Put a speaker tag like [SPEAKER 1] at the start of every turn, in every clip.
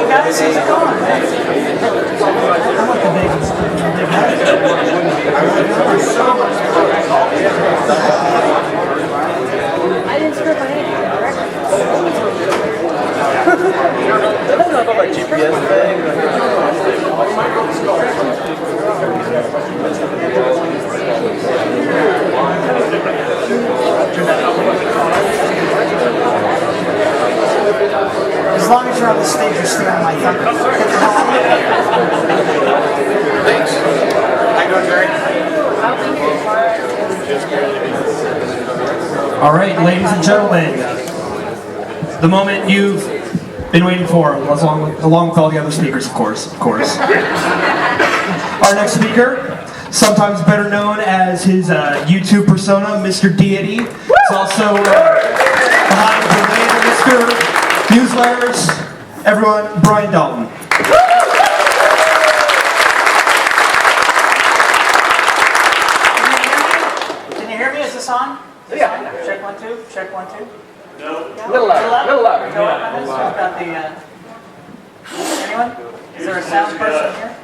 [SPEAKER 1] guys, how's it going? I didn't script my name. I don't know about my GPS thing. As long as you're on the stage, you're still on my thumb. Thanks. How you doing, Jerry?
[SPEAKER 2] All right, ladies and gentlemen, the moment you've been waiting for, along with all the other speakers, of course. Our next speaker, sometimes better known as his YouTube persona, Mr. Deity. He's also behind the Mr. Newsletters. Everyone, Brian Dalton.
[SPEAKER 1] Can you hear me? Is this on?
[SPEAKER 3] Yeah.
[SPEAKER 1] Check 1 2. Check 1 2.
[SPEAKER 3] No. Little louder.
[SPEAKER 1] Anyone? Is there a sound person here?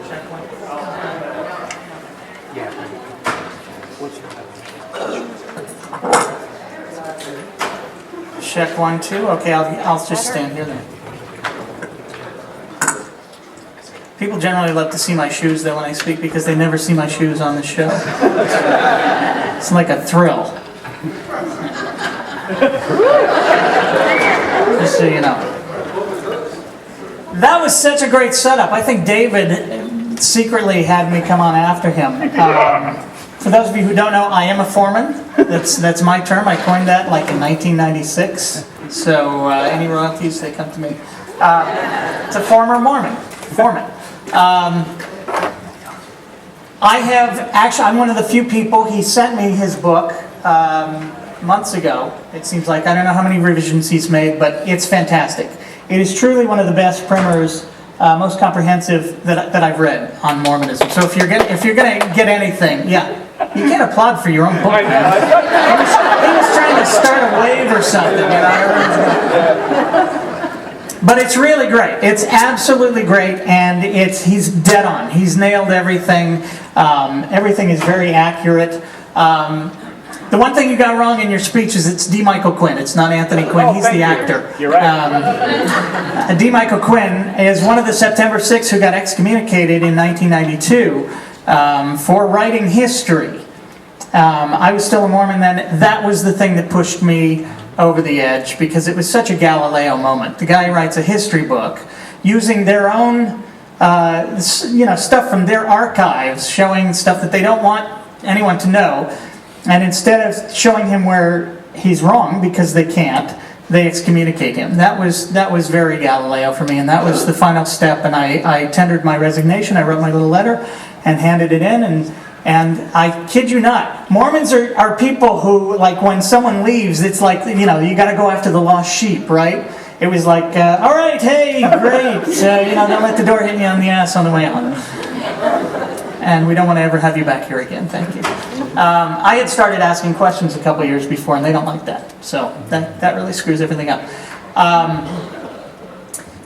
[SPEAKER 1] Check 1 2. Check 1 2. Okay, I'll just stand here then. People generally love to see my shoes though when I speak because they never see my shoes on the show. It's like a thrill. Just so you know. That was such a great setup. I think David secretly had me come on after him. For those of you who don't know, I am a foreman. That's my term. I coined that like in 1996. So any royalties, they come to me. It's a former Mormon. Foreman. I'm one of the few people, he sent me his book months ago, it seems like. I don't know how many revisions he's made, but it's fantastic. It is truly one of the best primers, most comprehensive that I've read on Mormonism. So if you're gonna get anything, yeah, you can't applaud for your own book, man. He was trying to start a wave or something, you know. But it's really great. It's absolutely great, and he's dead on. He's nailed everything. Everything is very accurate. The one thing you got wrong in your speech is it's D. Michael Quinn. It's not Anthony Quinn. He's the actor.
[SPEAKER 3] You're right.
[SPEAKER 1] D. Michael Quinn is one of the September 6 who got excommunicated in 1992 for writing history. I was still a Mormon then. That was the thing that pushed me over the edge because it was such a Galileo moment. The guy writes a history book using their own, stuff from their archives, showing stuff that they don't want anyone to know, and instead of showing him where he's wrong because they can't, they excommunicate him. That was very Galileo for me, and that was the final step. And I tendered my resignation. I wrote my little letter and handed it in, and I kid you not, Mormons are people who, like, when someone leaves, it's like, you got to go after the lost sheep, right? It was like, all right, hey, great, don't let the door hit you on the ass on the way out. And we don't want to ever have you back here again, thank you. I had started asking questions a couple years before, and they don't like that. So that really screws everything up.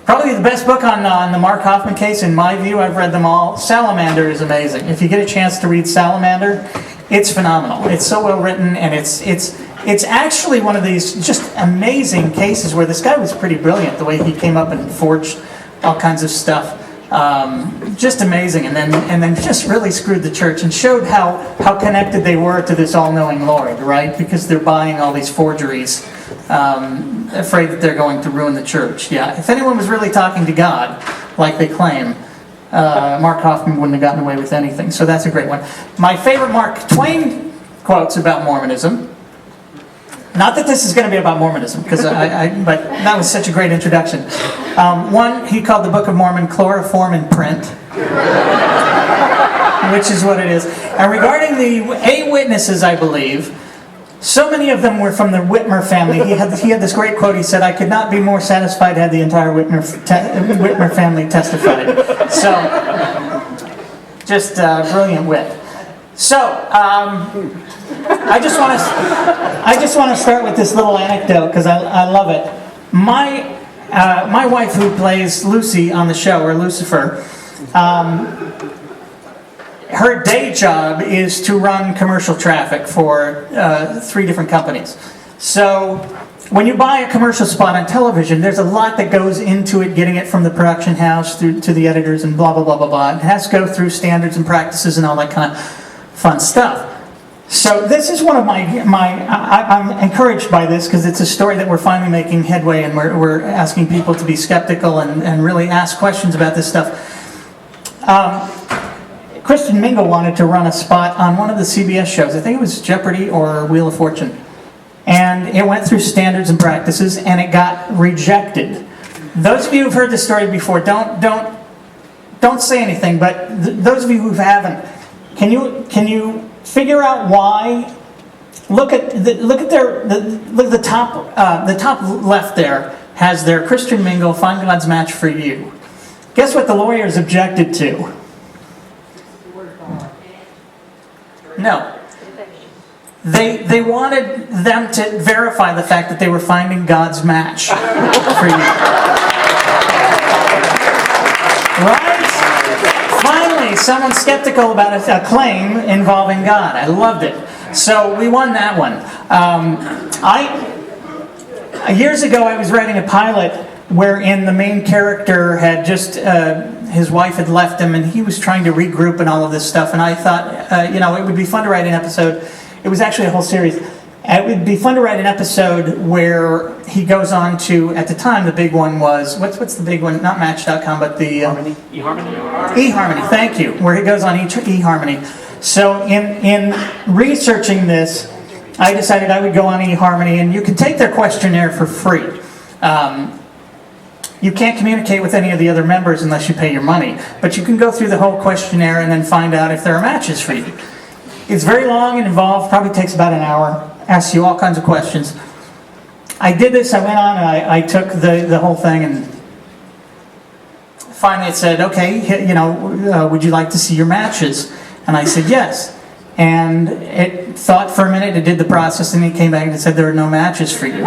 [SPEAKER 1] Probably the best book on the Mark Hoffman case, in my view. I've read them all. Salamander is amazing. If you get a chance to read Salamander, it's phenomenal. It's so well written, and it's actually one of these just amazing cases where this guy was pretty brilliant, the way he came up and forged all kinds of stuff. Just amazing, and then just really screwed the church and showed how connected they were to this all-knowing Lord, right? Because they're buying all these forgeries, afraid that they're going to ruin the church. Yeah, if anyone was really talking to God, like they claim, Mark Hoffman wouldn't have gotten away with anything. So that's a great one. My favorite Mark Twain quotes about Mormonism. Not that this is going to be about Mormonism, but that was such a great introduction. One, he called the Book of Mormon chloroform in print, which is what it is. And regarding the 8 witnesses, I believe, so many of them were from the Whitmer family. He had this great quote. He said, "I could not be more satisfied had the entire Whitmer family testified." So, just brilliant wit. So, I just want to start with this little anecdote because I love it. My wife, who plays Lucy on the show, or Lucifer, her day job is to run commercial traffic for 3 different companies. So when you buy a commercial spot on television, there's a lot that goes into it, getting it from the production house through to the editors and blah, blah, blah, blah, blah. It has to go through standards and practices and all that kind of fun stuff. So this is one of I'm encouraged by this because it's a story that we're finally making headway, and we're asking people to be skeptical and really ask questions about this stuff. Christian Mingle wanted to run a spot on one of the CBS shows. I think it was Jeopardy or Wheel of Fortune. And it went through standards and practices, and it got rejected. Those of you who've heard this story before, don't say anything. But those of you who haven't, can you figure out why? Look at the top left there has their Christian Mingle, Find God's Match for You. Guess what the lawyers objected to? No. They wanted them to verify the fact that they were finding God's match for you. Right? Finally, someone skeptical about a claim involving God. I loved it. So we won that one. Years ago, I was writing a pilot wherein the main character had just... his wife had left him, and he was trying to regroup and all of this stuff. And I thought, it would be fun to write an episode. It was actually a whole series. It would be fun to write an episode where he goes on to, at the time, the big one was, what's the big one? Not Match.com, but the...
[SPEAKER 3] eHarmony.
[SPEAKER 1] eHarmony, thank you. Where he goes on eHarmony. So in researching this, I decided I would go on eHarmony, and you can take their questionnaire for free. You can't communicate with any of the other members unless you pay your money. But you can go through the whole questionnaire and then find out if there are matches for you. It's very long and involved, probably takes about an hour, asks you all kinds of questions. I did this, I went on and I took the whole thing, and finally it said, okay, would you like to see your matches? And I said yes. And it thought for a minute, it did the process, and it came back and it said there are no matches for you.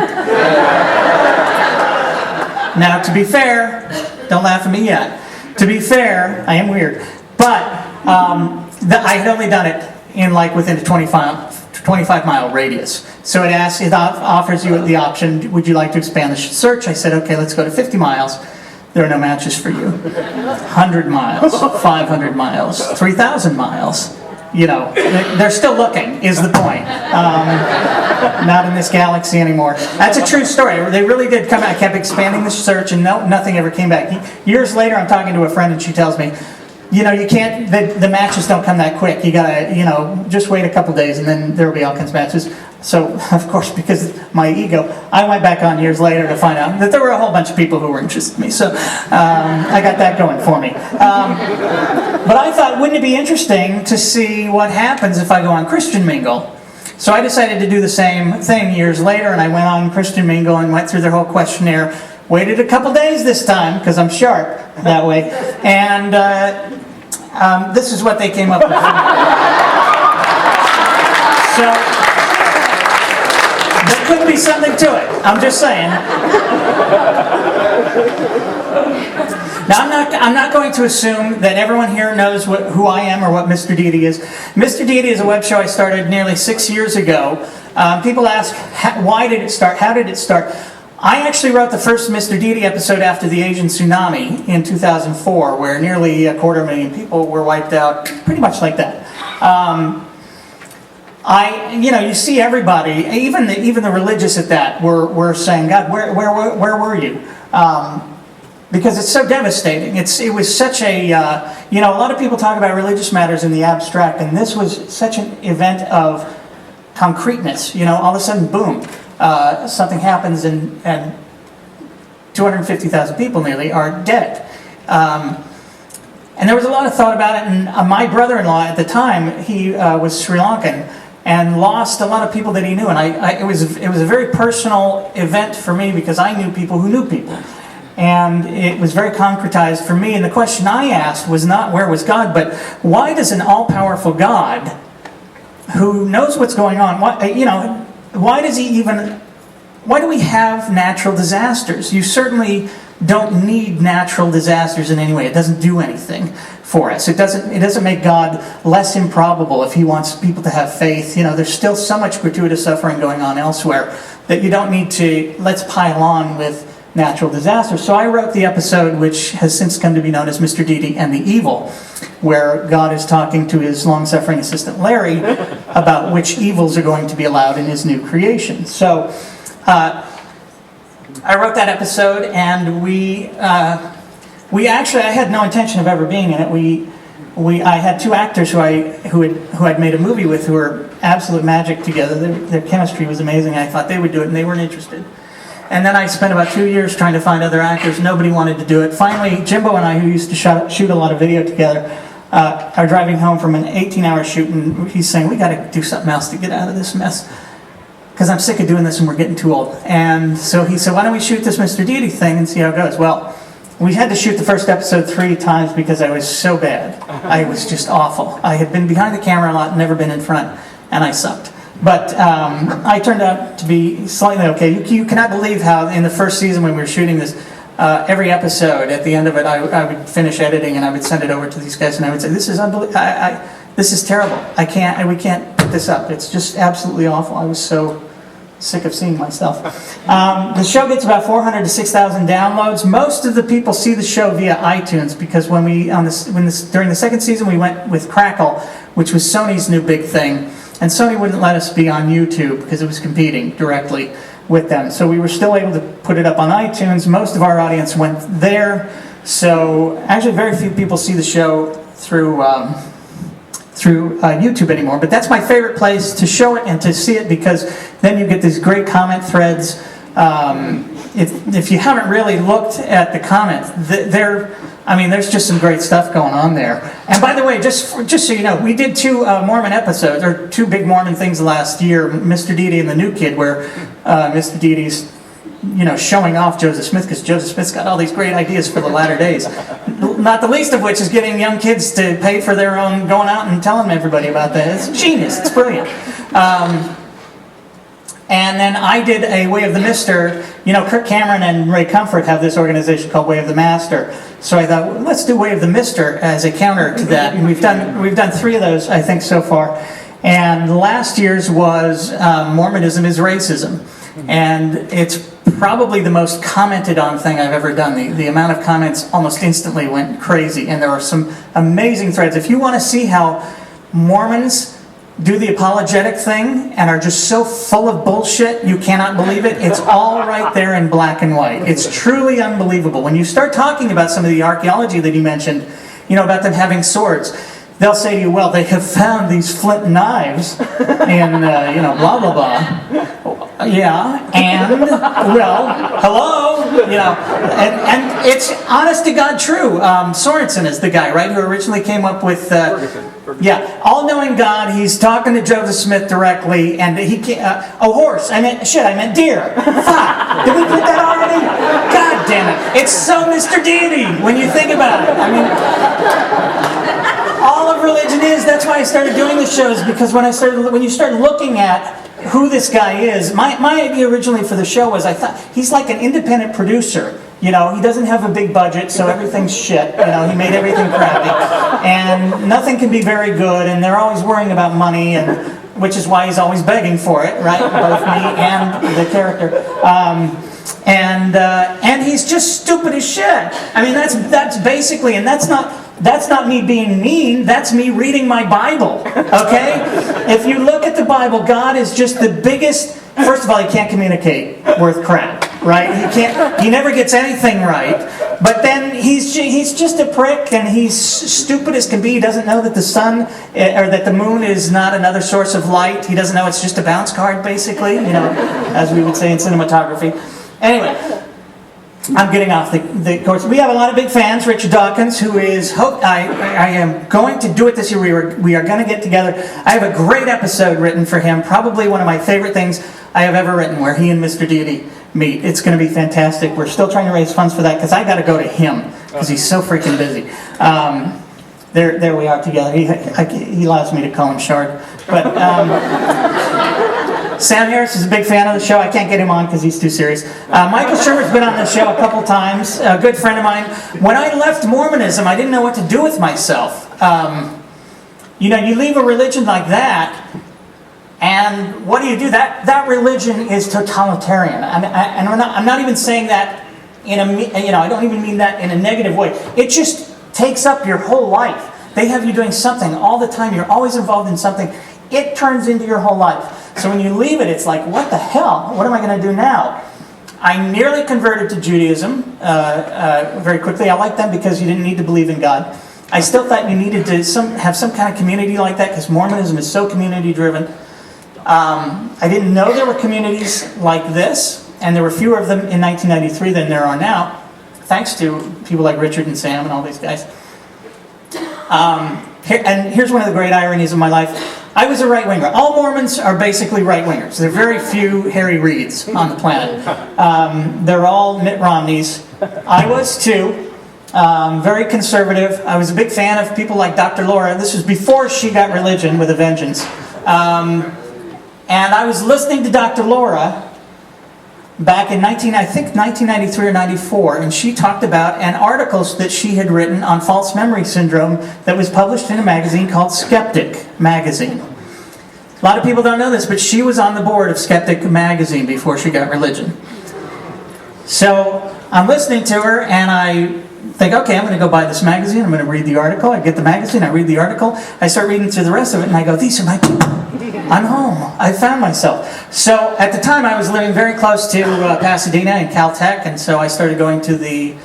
[SPEAKER 1] Now, to be fair, don't laugh at me yet. To be fair, I am weird, but I had only done it in within a 25-mile radius. So it offers you the option, would you like to expand the search? I said, okay, let's go to 50 miles. There are no matches for you. 100 miles, 500 miles, 3,000 miles. They're still looking, is the point. Not in this galaxy anymore. That's a true story. They really did come out. I kept expanding the search, and nothing ever came back. Years later, I'm talking to a friend, and she tells me, you can't, the matches don't come that quick. You gotta, just wait a couple days, and then there will be all kinds of matches. So, of course, because of my ego, I went back on years later to find out that there were a whole bunch of people who were interested in me. So, I got that going for me. But I thought, wouldn't it be interesting to see what happens if I go on Christian Mingle? So I decided to do the same thing years later, and I went on Christian Mingle and went through their whole questionnaire. Waited a couple days this time, because I'm sharp that way. And this is what they came up with. So, there could be something to it. I'm just saying. Now, I'm not going to assume that everyone here knows who I am or what Mr. Deity is. Mr. Deity is a web show I started nearly 6 years ago. People ask, why did it start? How did it start? I actually wrote the first Mr. Deity episode after the Asian tsunami in 2004, where nearly 250,000 people were wiped out, pretty much like that. You see everybody, even the religious at that, were saying, God, where were you? Because it's so devastating. It was such a, a lot of people talk about religious matters in the abstract, and this was such an event of concreteness. All of a sudden, boom. Something happens and 250,000 people nearly are dead. And there was a lot of thought about it, and my brother-in-law at the time, he was Sri Lankan and lost a lot of people that he knew. And it was a very personal event for me because I knew people who knew people. And it was very concretized for me. And the question I asked was not where was God, but why does an all-powerful God who knows what's going on. Why do we have natural disasters? You certainly don't need natural disasters in any way. It doesn't do anything for us. It doesn't make God less improbable if he wants people to have faith. There's still so much gratuitous suffering going on elsewhere that you don't need to, let's pile on with natural disasters. So I wrote the episode, which has since come to be known as Mr. Deity and the Evil, where God is talking to his long-suffering assistant Larry about which evils are going to be allowed in his new creation. So I wrote that episode, and I had no intention of ever being in it. I had two actors who I'd made a movie with who were absolute magic together. Their chemistry was amazing. I thought they would do it, and they weren't interested. And then I spent about 2 years trying to find other actors. Nobody wanted to do it. Finally, Jimbo and I, who used to shoot a lot of video together, are driving home from an 18-hour shoot, and he's saying, we got to do something else to get out of this mess, because I'm sick of doing this and we're getting too old. And so he said, why don't we shoot this Mr. Deity thing and see how it goes? Well, we had to shoot the first episode 3 times because I was so bad. I was just awful. I had been behind the camera a lot, never been in front, and I sucked. But I turned out to be slightly okay. You cannot believe how in the first season when we were shooting this, every episode, at the end of it, I would finish editing and I would send it over to these guys and I would say, this is unbelievable. This is terrible. We can't put this up. It's just absolutely awful. I was so sick of seeing myself. The show gets about 400 to 6,000 downloads. Most of the people see the show via iTunes because during the second season we went with Crackle, which was Sony's new big thing, and Sony wouldn't let us be on YouTube because it was competing directly with them. So we were still able to put it up on iTunes. Most of our audience went there. So actually very few people see the show through YouTube anymore, but that's my favorite place to show it and to see it because then you get these great comment threads. If you haven't really looked at the comments, there's just some great stuff going on there. And by the way, just so you know, we did 2 Mormon episodes, or 2 big Mormon things last year, Mr. Deity and the New Kid, where Mr. Deity's showing off Joseph Smith because Joseph Smith's got all these great ideas for the latter days. Not the least of which is getting young kids to pay for their own, going out and telling everybody about that. It's genius. It's brilliant. And then I did a Way of the Mister. Kirk Cameron and Ray Comfort have this organization called Way of the Master. So I thought, well, let's do Way of the Mister as a counter to that. And we've done 3 of those, I think, so far. And last year's was Mormonism is Racism. And it's probably the most commented on thing I've ever done. The amount of comments almost instantly went crazy, and there are some amazing threads. If you want to see how Mormons do the apologetic thing and are just so full of bullshit you cannot believe it, it's all right there in black and white. It's truly unbelievable. When you start talking about some of the archaeology that he mentioned, about them having swords, they'll say to you, well, they have found these flint knives and, blah, blah, blah. Yeah, and, well, hello, and it's honest to God true. Sorensen is the guy, right, who originally came up with, yeah, all-knowing God. He's talking to Joseph Smith directly, and he can't, horse, I meant deer. Fuck, did we put that already? God damn it, it's so Mr. Deity when you think about it. All of religion is, that's why I started doing the shows, because when you start looking at who this guy is, my idea originally for the show was, I thought, he's like an independent producer. He doesn't have a big budget, so everything's shit. He made everything crappy. And nothing can be very good, and they're always worrying about money, and which is why he's always begging for it, right? Both me and the character. And he's just stupid as shit. I mean, that's basically, and that's not me being mean, that's me reading my Bible, okay? If you look at the Bible, God is just the biggest, first of all, he can't communicate worth crap, right? He never gets anything right, but then he's just a prick, and he's stupid as can be. He doesn't know that the sun, or that the moon is not another source of light. He doesn't know it's just a bounce card, basically, as we would say in cinematography. Anyway, I'm getting off the course. We have a lot of big fans. Richard Dawkins, who is, I am going to do it this year. We are going to get together. I have a great episode written for him, probably one of my favorite things I have ever written, where he and Mr. Deity meet. It's going to be fantastic. We're still trying to raise funds for that, because I got to go to him, because he's so freaking busy. There we are together. He allows me to call him Shard But Sam Harris is a big fan of the show. I can't get him on because he's too serious. Michael Shermer's been on the show a couple times, a good friend of mine. When I left Mormonism, I didn't know what to do with myself. You leave a religion like that, and what do? That religion is totalitarian. And I'm not even saying that I don't even mean that in a negative way. It just takes up your whole life. They have you doing something all the time. You're always involved in something. It turns into your whole life. So when you leave it, it's like, what the hell? What am I going to do now? I nearly converted to Judaism very quickly. I liked them because you didn't need to believe in God. I still thought you needed to have some kind of community like that because Mormonism is so community-driven. I didn't know there were communities like this, and there were fewer of them in 1993 than there are now, thanks to people like Richard and Sam and all these guys. And here's one of the great ironies of my life. I was a right-winger. All Mormons are basically right-wingers. There are very few Harry Reids on the planet. They're all Mitt Romneys. I was too. Very conservative. I was a big fan of people like Dr. Laura. This was before she got religion with a vengeance. And I was listening to Dr. Laura back in 1993 or 94, and she talked about an article that she had written on false memory syndrome that was published in a magazine called Skeptic Magazine. A lot of people don't know this, but she was on the board of Skeptic Magazine before she got religion. So I'm listening to her, and I think, okay, I'm going to go buy this magazine. I'm going to read the article. I get the magazine. I read the article. I start reading through the rest of it, and I go, these are my people. I'm home. I found myself. So at the time, I was living very close to Pasadena and Caltech, and so I started going to the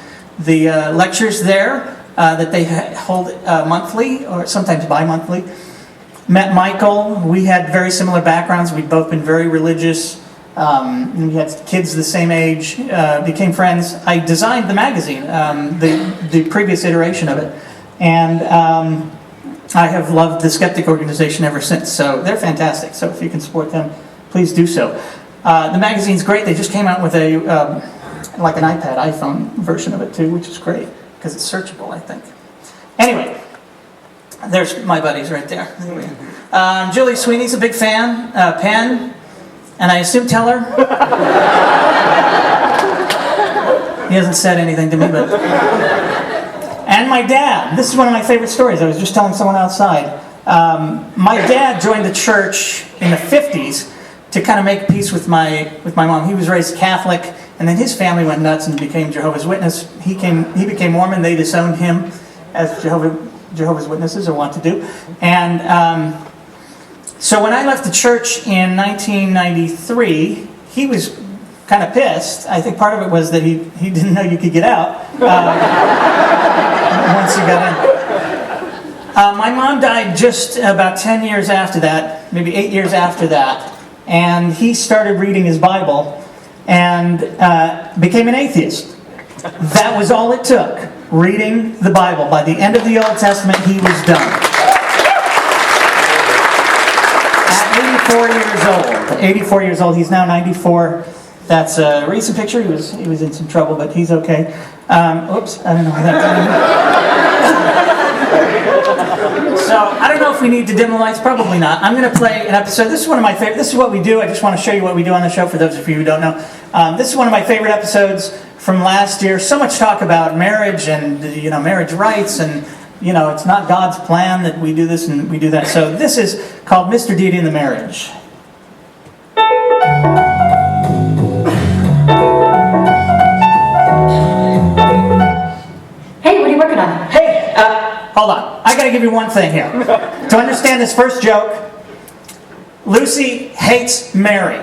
[SPEAKER 1] lectures there that they hold monthly or sometimes bi-monthly. Met Michael. We had very similar backgrounds. We'd both been very religious. We had kids the same age, became friends. I designed the magazine, the previous iteration of it, and I have loved the Skeptic organization ever since. So they're fantastic. So if you can support them, please do so. The magazine's great. They just came out with a like an iPhone version of it too, which is great because it's searchable, I think. Anyway, there's my buddies right there. Julie Sweeney's a big fan. Penn. And I assume Teller. He hasn't said anything to me, but... And my dad. This is one of my favorite stories. I was just telling someone outside. My dad joined the church in the 50s to kind of make peace with my mom. He was raised Catholic, and then his family went nuts and became Jehovah's Witness. He became Mormon. They disowned him, as Jehovah's Witnesses are wont to do. And... So when I left the church in 1993, he was kind of pissed. I think part of it was that he didn't know you could get out once you got in. My mom died just about 10 years after that, maybe 8 years after that, and he started reading his Bible and became an atheist. That was all it took, reading the Bible. By the end of the Old Testament, he was done. 84 years old. He's now 94. That's a recent picture. He was in some trouble, but he's okay. Oops, I don't know how that. So I don't know if we need to dim the lights. Probably not. I'm going to play an episode. This is one of my favorite. This is what we do. I just want to show you what we do on the show for those of you who don't know. This is one of my favorite episodes from last year. So much talk about marriage and marriage rights and. It's not God's plan that we do this and we do that. So this is called Mr. Deity and the Marriage.
[SPEAKER 4] Hey, what are you working on?
[SPEAKER 1] Hey, hold on. I got to give you one thing here. To understand this first joke, Lucy hates Mary.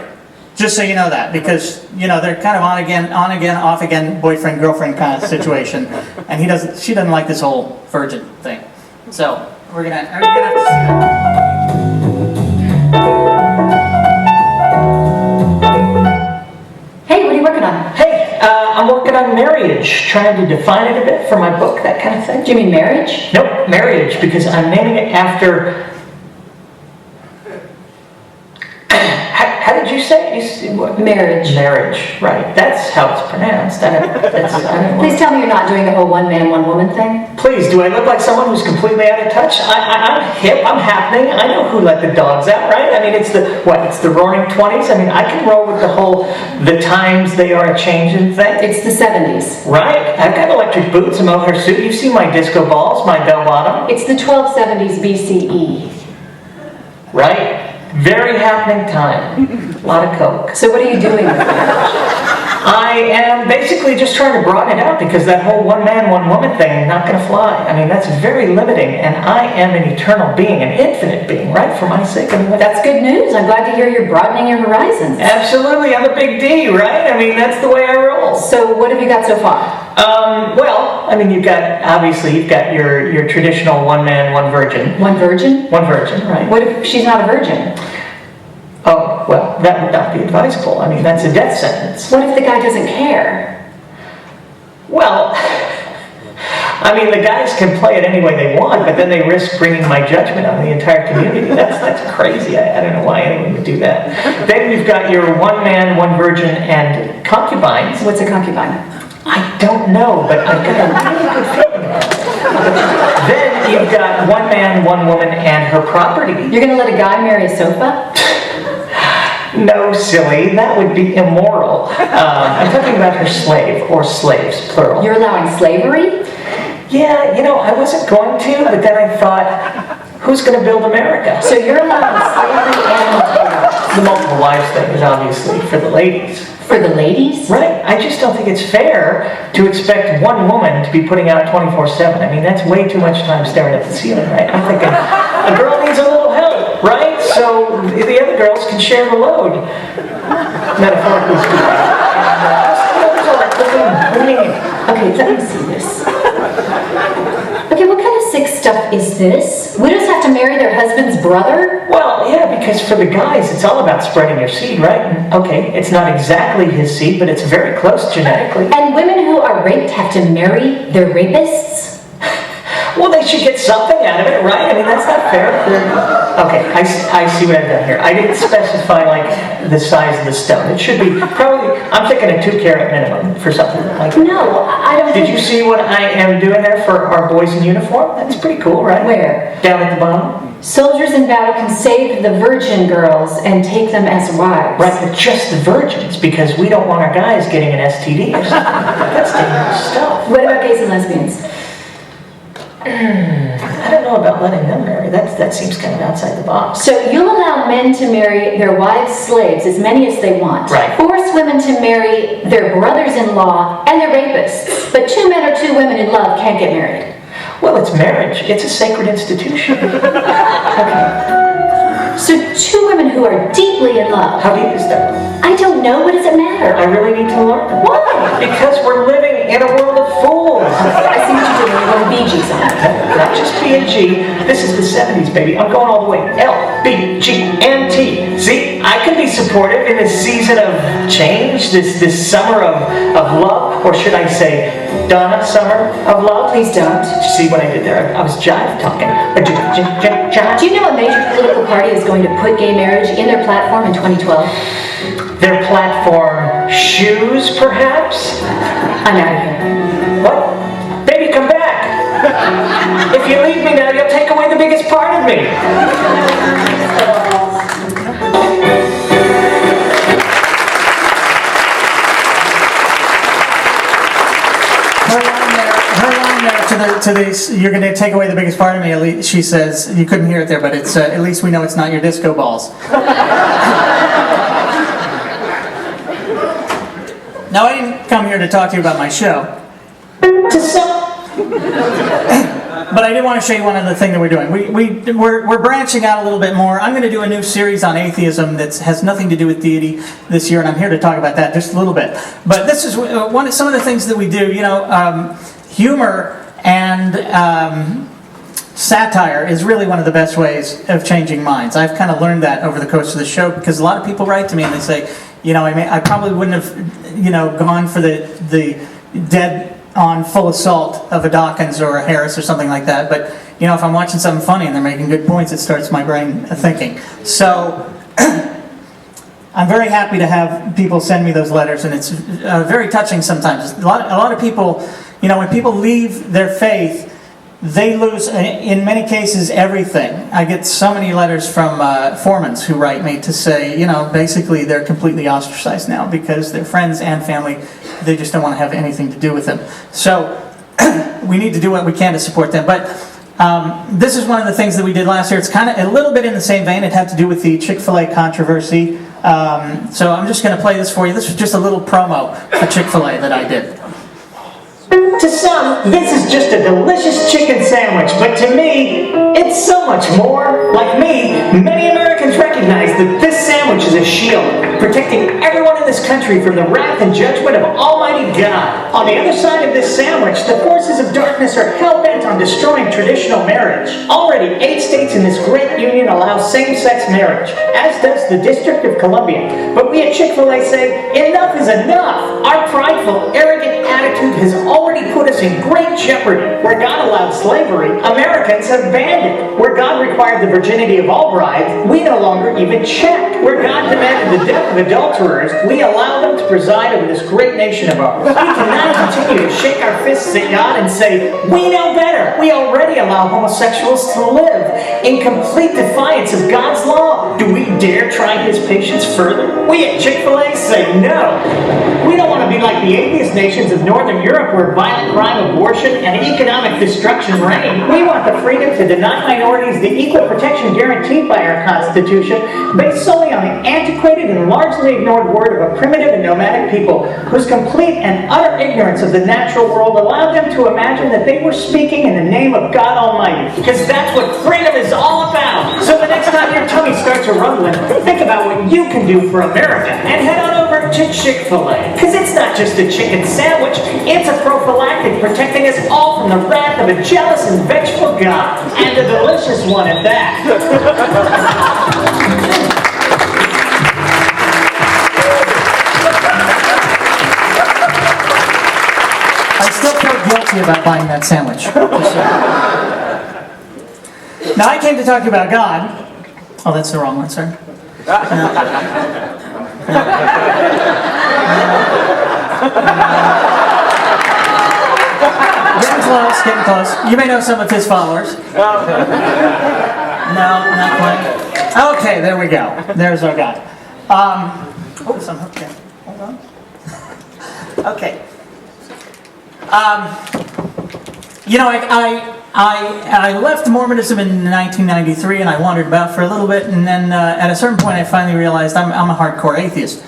[SPEAKER 1] Just so you know that, because they're kind of on again, off again, boyfriend girlfriend kind of situation, and she doesn't like this whole virgin thing. So we're gonna have to see that.
[SPEAKER 4] Hey, what are you working on?
[SPEAKER 5] Hey, I'm working on marriage, trying to define it a bit for my book, that kind of thing.
[SPEAKER 4] Do you mean marriage?
[SPEAKER 5] Nope, marriage, because I'm naming it after... how did you say it? What?
[SPEAKER 4] Marriage.
[SPEAKER 5] Marriage, right. That's how it's pronounced. I don't
[SPEAKER 4] Please tell me you're not doing the whole one man, one woman thing.
[SPEAKER 5] Please, do I look like someone who's completely out of touch? I'm hip, I'm happening, I know who let the dogs out, right? I mean, it's the roaring 20s? I mean, I can roll with the times they are a-changing thing.
[SPEAKER 4] It's the 70s.
[SPEAKER 5] Right, I've got electric boots, a mohair suit, you've seen my disco balls, my bell bottom.
[SPEAKER 4] It's the 1270s BCE.
[SPEAKER 5] Right, very happening time, a lot of coke.
[SPEAKER 4] So what are you doing with marriage?
[SPEAKER 5] I am basically just trying to broaden it out because that whole one man, one woman thing is not going to fly. I mean, that's very limiting, and I am an eternal being, an infinite being, right? For my sake. I mean,
[SPEAKER 4] That's good news. I'm glad to hear you're broadening your horizons.
[SPEAKER 5] absolutely, I'm a big D, right? I mean, that's the way I roll.
[SPEAKER 4] So what have you got so far?
[SPEAKER 5] Well, I mean, you've got your traditional one man, one virgin.
[SPEAKER 4] One virgin?
[SPEAKER 5] One virgin, right?
[SPEAKER 4] What if she's not a virgin?
[SPEAKER 5] Oh, well, that would not be advisable. I mean, that's a death sentence.
[SPEAKER 4] What if the guy doesn't care?
[SPEAKER 5] Well, I mean, the guys can play it any way they want, but then they risk bringing my judgment on the entire community. That's crazy. I don't know why anyone would do that. Then you've got your one man, one virgin, and concubines.
[SPEAKER 4] What's a concubine?
[SPEAKER 5] I don't know, but I've got a really good feeling about it. Then you've got one man, one woman, and her property.
[SPEAKER 4] You're going to let a guy marry a sofa?
[SPEAKER 5] No, silly, that would be immoral. I'm talking about her slave, or slaves, plural.
[SPEAKER 4] You're allowing slavery?
[SPEAKER 5] Yeah, I wasn't going to, but then I thought, who's going to build America?
[SPEAKER 4] So you're allowing slavery and
[SPEAKER 5] The multiple wives thing is obviously for the ladies.
[SPEAKER 4] for the ladies?
[SPEAKER 5] Right, I just don't think it's fair to expect one woman to be putting out 24/7. I mean, that's way too much time staring at the ceiling, right? I'm thinking, a girl needs a little help, right? So the other girls can share the load. Metaphorically speaking.
[SPEAKER 4] Okay, let me see this. Okay, what kind of sick stuff is this? Widows have to marry their husband's brother?
[SPEAKER 5] Well, yeah, because for the guys, it's all about spreading your seed, right? And, okay, it's not exactly his seed, but it's very close genetically.
[SPEAKER 4] And women who are raped have to marry their rapists?
[SPEAKER 5] Well, they should get something out of it, right? I mean, that's not fair. Okay, I see what I've done here. I didn't specify, like, the size of the stone. It should be probably, I'm thinking a 2-carat minimum for something like that.
[SPEAKER 4] No, I don't
[SPEAKER 5] Did
[SPEAKER 4] think...
[SPEAKER 5] you see what I am doing there for our boys in uniform? That's pretty cool, right?
[SPEAKER 4] Where?
[SPEAKER 5] Down at the bottom.
[SPEAKER 4] Soldiers in battle can save the virgin girls and take them as wives.
[SPEAKER 5] Right, but just the virgins, because we don't want our guys getting an STD or something. That's dangerous stuff.
[SPEAKER 4] What about gays and lesbians?
[SPEAKER 5] I don't know about letting them marry. That seems kind of outside the box.
[SPEAKER 4] So you'll allow men to marry their wives' slaves, as many as they want.
[SPEAKER 5] Right.
[SPEAKER 4] Force women to marry their brothers-in-law and their rapists. But 2 men or 2 women in love can't get married.
[SPEAKER 5] Well, it's marriage. It's a sacred institution.
[SPEAKER 4] Okay. So 2 women who are deeply in love.
[SPEAKER 5] How deep is that?
[SPEAKER 4] I don't know. What does it matter?
[SPEAKER 5] I really need to learn.
[SPEAKER 4] Why?
[SPEAKER 5] Because we're living in a world of fools.
[SPEAKER 4] I see what you're doing. You're going Bee Gees on it.
[SPEAKER 5] Not just B and G. This is the 70s, baby. I'm going all the way. L, B, G, and T. See, I could be supportive in this season of change, this summer of love, or should I say, Donna summer of love?
[SPEAKER 4] Please don't.
[SPEAKER 5] Did you see what I did there? I was jive talking.
[SPEAKER 4] Do you know a major political party is going to put gay marriage in their platform in 2012?
[SPEAKER 5] Their platform, shoes, perhaps?
[SPEAKER 4] I'm out of here.
[SPEAKER 5] What? Baby, come back! If you leave me now, you'll take away the biggest part of me.
[SPEAKER 1] Her line there to the you're going to take away the biggest part of me. At least she says you couldn't hear it there, but it's at least we know it's not your disco balls. Now I didn't come here to talk to you about my show. But I did want to show you one other thing that we're doing. We're branching out a little bit more. I'm going to do a new series on atheism that has nothing to do with deity this year, and I'm here to talk about that just a little bit. But this is some of the things that we do. Humor and satire is really one of the best ways of changing minds. I've kind of learned that over the course of the show because a lot of people write to me and they say, I probably wouldn't have, gone for the dead on full assault of a Dawkins or a Harris or something like that. But, if I'm watching something funny and they're making good points, it starts my brain thinking. So, I'm very happy to have people send me those letters, and it's very touching sometimes. A lot of people, when people leave their faith, they lose, in many cases, everything. I get so many letters from foremans who write me to say, basically they're completely ostracized now because their friends and family, they just don't want to have anything to do with them. So we need to do what we can to support them. But this is one of the things that we did last year. It's kind of a little bit in the same vein. It had to do with the Chick-fil-A controversy. So I'm just going to play this for you. This was just a little promo for Chick-fil-A that I did.
[SPEAKER 5] To some, this is just a delicious chicken sandwich, but to me, it's so much more. Like me, many Americans recognize that this sandwich is a shield, protecting everyone in this country from the wrath and judgment of Almighty God. On the other side of this sandwich, the forces of darkness are hell-bent on destroying traditional marriage. Already, 8 states in this great union allow same-sex marriage, as does the District of Columbia. But we at Chick-fil-A say, enough is enough! Our prideful, arrogant attitude has already put us in great jeopardy. Where God allowed slavery, Americans have banned it. Where God required the virginity of all brides, we no longer even check. Where God demanded the death of adulterers, we allow them to preside over this great nation of ours. We cannot continue to shake our fists at God and say, we know better. We already allow homosexuals to live in complete defiance of God's law. Do we dare try His patience further? We at Chick-fil-A say no. We don't want to be like the atheist nations of Northern Europe where violent crime, abortion, and economic destruction reign. We want the freedom to deny minorities the equal protection guaranteed by our Constitution, based solely on the antiquated and largely ignored word of a primitive and nomadic people whose complete and utter ignorance of the natural world allowed them to imagine that they were speaking in the name of God Almighty. Because that's what freedom is all about. So the next time your tummy starts rumbling, think about what you can do for America and head on over to Chick-fil-A. Because it's not just a chicken sandwich, it's a prophylactic protecting us all from the wrath of a jealous and vengeful God. And a delicious one at that.
[SPEAKER 1] I still feel guilty about buying that sandwich. Now, I came to talk about God. Oh, that's the wrong one, sir. Getting close. You may know some of his followers. No, not quite. Okay, there we go. There's our guy. Oops, I'm hooked in. Hold on. Okay. I left Mormonism in 1993 and I wandered about for a little bit, and then at a certain point I finally realized I'm a hardcore atheist.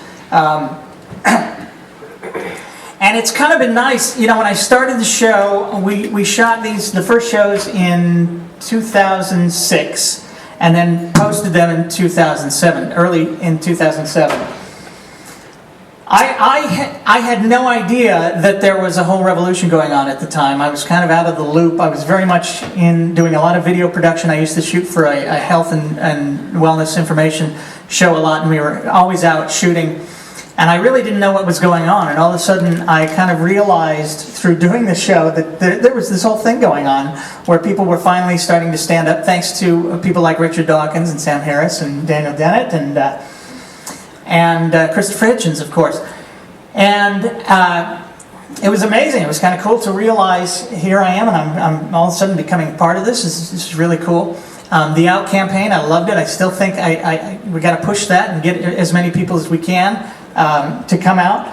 [SPEAKER 1] And it's kind of been nice, when I started the show, we shot the first shows in 2006 and then posted them in 2007, early in 2007. I had no idea that there was a whole revolution going on at the time. I was kind of out of the loop. I was very much in doing a lot of video production. I used to shoot for a health and wellness information show a lot, and we were always out shooting. And I really didn't know what was going on. And all of a sudden, I kind of realized through doing the show that there was this whole thing going on where people were finally starting to stand up, thanks to people like Richard Dawkins and Sam Harris and Daniel Dennett and Christopher Hitchens, of course. And it was amazing. It was kind of cool to realize here I am, and I'm all of a sudden becoming part of this. This is really cool. The Out campaign, I loved it. I still think we got to push that and get as many people as we can to come out.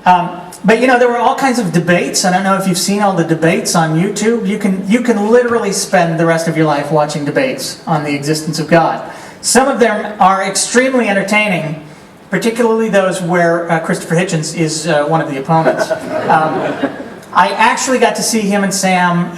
[SPEAKER 1] But there were all kinds of debates. I don't know if you've seen all the debates on YouTube. You can literally spend the rest of your life watching debates on the existence of God. Some of them are extremely entertaining, particularly those where Christopher Hitchens is one of the opponents. I actually got to see him and Sam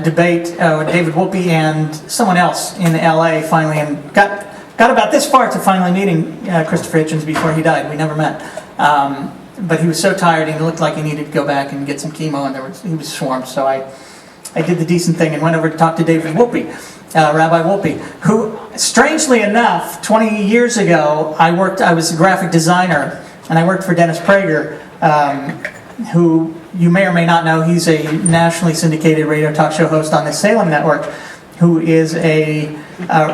[SPEAKER 1] debate David Whoopi and someone else in LA finally, and got about this far to finally meeting Christopher Hitchens before he died. We never met. But he was so tired and he looked like he needed to go back and get some chemo, and he was swarmed. So I did the decent thing and went over to talk to David Whoopi, Rabbi Whoopi, who, strangely enough, 20 years ago, I was a graphic designer, and I worked for Dennis Prager, who you may or may not know. He's a nationally syndicated radio talk show host on the Salem Network, who is a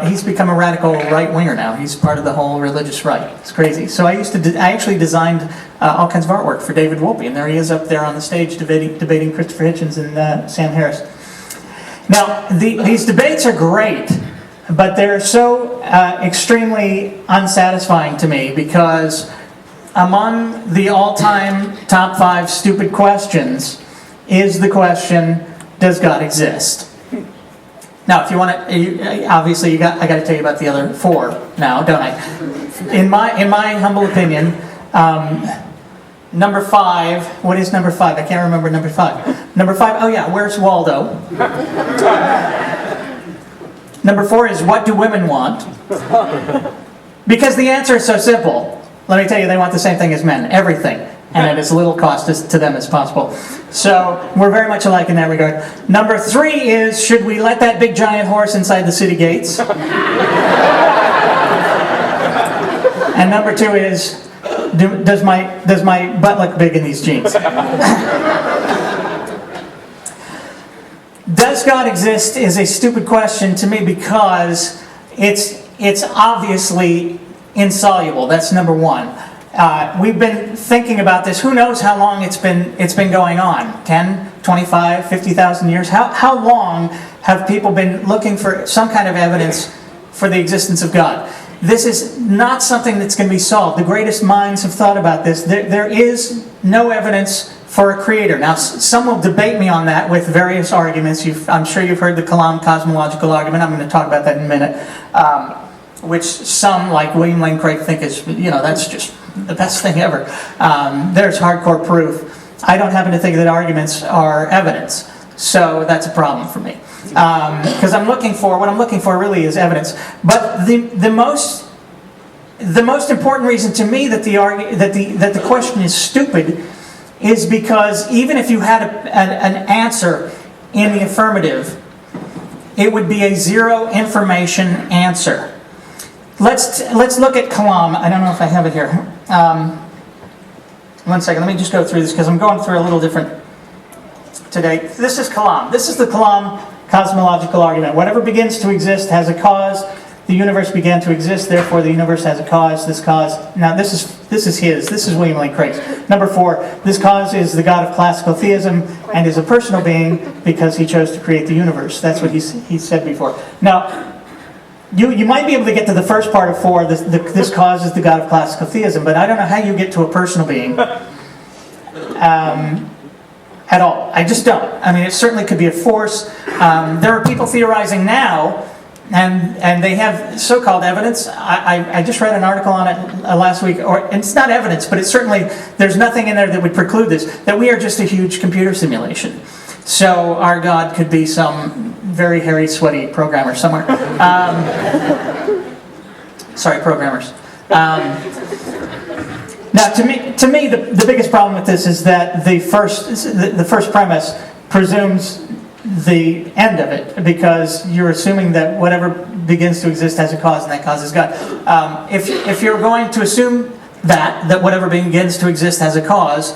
[SPEAKER 1] he's become a radical right-winger now. He's part of the whole religious right. It's crazy. So I actually designed all kinds of artwork for David Wolpe, and there he is up there on the stage debating Christopher Hitchens and Sam Harris. Now, these debates are great, but they're so extremely unsatisfying to me because among the all-time top 5 stupid questions is the question, does God exist? Now, if you want to, obviously, I got to tell you about the other 4 now, don't I? In my humble opinion, number 5. What is number 5? I can't remember number 5. Number 5. Oh yeah, where's Waldo? Number 4 is what do women want? Because the answer is so simple. Let me tell you, they want the same thing as men, everything, and at as little cost to them as possible. So we're very much alike in that regard. Number 3 is, should we let that big giant horse inside the city gates? And number 2 is, does my butt look big in these jeans? Does God exist is a stupid question to me because it's obviously insoluble. That's number 1. We've been thinking about this. Who knows how long it's been going on? 10, 25, 50,000 years? How long have people been looking for some kind of evidence for the existence of God? This is not something that's going to be solved. The greatest minds have thought about this. There is no evidence for a creator. Now, some will debate me on that with various arguments. I'm sure you've heard the Kalam cosmological argument. I'm going to talk about that in a minute. Which some, like William Lane Craig, think is, that's just the best thing ever. There's hardcore proof. I don't happen to think that arguments are evidence. So that's a problem for me. Because what I'm looking for really is evidence. But the most important reason to me that the question is stupid is because even if you had an answer in the affirmative, it would be a zero information answer. Let's look at Kalam. I don't know if I have it here. One second, let me just go through this because I'm going through a little different today. This is Kalam. This is the Kalam cosmological argument. Whatever begins to exist has a cause. The universe began to exist, therefore the universe has a cause. This cause. Now this is his. This is William Lane Craig's. Number 4. This cause is the God of classical theism and is a personal being because he chose to create the universe. That's what he said before. Now, you might be able to get to the first part of 4. This cause is the God of classical theism, but I don't know how you get to a personal being. At all. I just don't. I mean, it certainly could be a force. There are people theorizing now, and they have so-called evidence. I just read an article on it last week, and it's not evidence, but it's certainly, there's nothing in there that would preclude this, that we are just a huge computer simulation. So our God could be some very hairy, sweaty programmer somewhere. Sorry, programmers. Now, to me, the biggest problem with this is that the first premise presumes the end of it, because you're assuming that whatever begins to exist has a cause, and that cause is God. If you're going to assume that whatever begins to exist has a cause,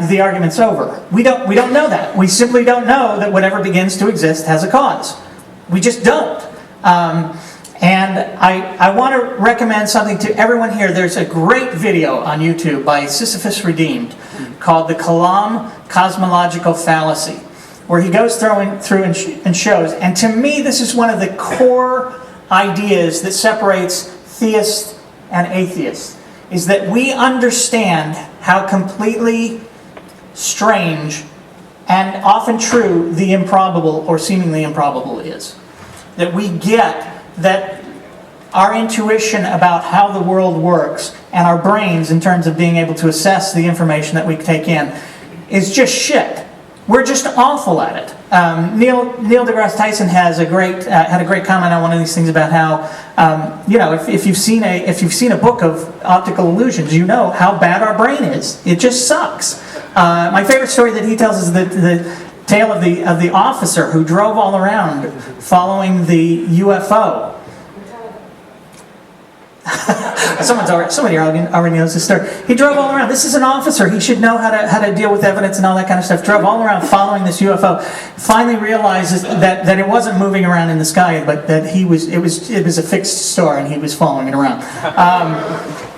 [SPEAKER 1] the argument's over. We don't know that. We simply don't know that whatever begins to exist has a cause. We just don't. And I want to recommend something to everyone here. There's a great video on YouTube by Sisyphus Redeemed called The Kalam Cosmological Fallacy, where he goes through and shows. And to me, this is one of the core ideas that separates theists and atheists, is that we understand how completely strange and often true the improbable or seemingly improbable is. That we get that our intuition about how the world works and our brains in terms of being able to assess the information that we take in is just shit. We're just awful at it. Neil deGrasse Tyson has had a great comment on one of these things about how if you've seen a book of optical illusions, you know how bad our brain is. It just sucks. My favorite story that he tells is the tale of the officer who drove all around following the UFO. Somebody already knows this story. He drove all around. This is an officer. He should know how to deal with evidence and all that kind of stuff. Drove all around following this UFO. Finally realizes that it wasn't moving around in the sky, but that it was a fixed star and he was following it around.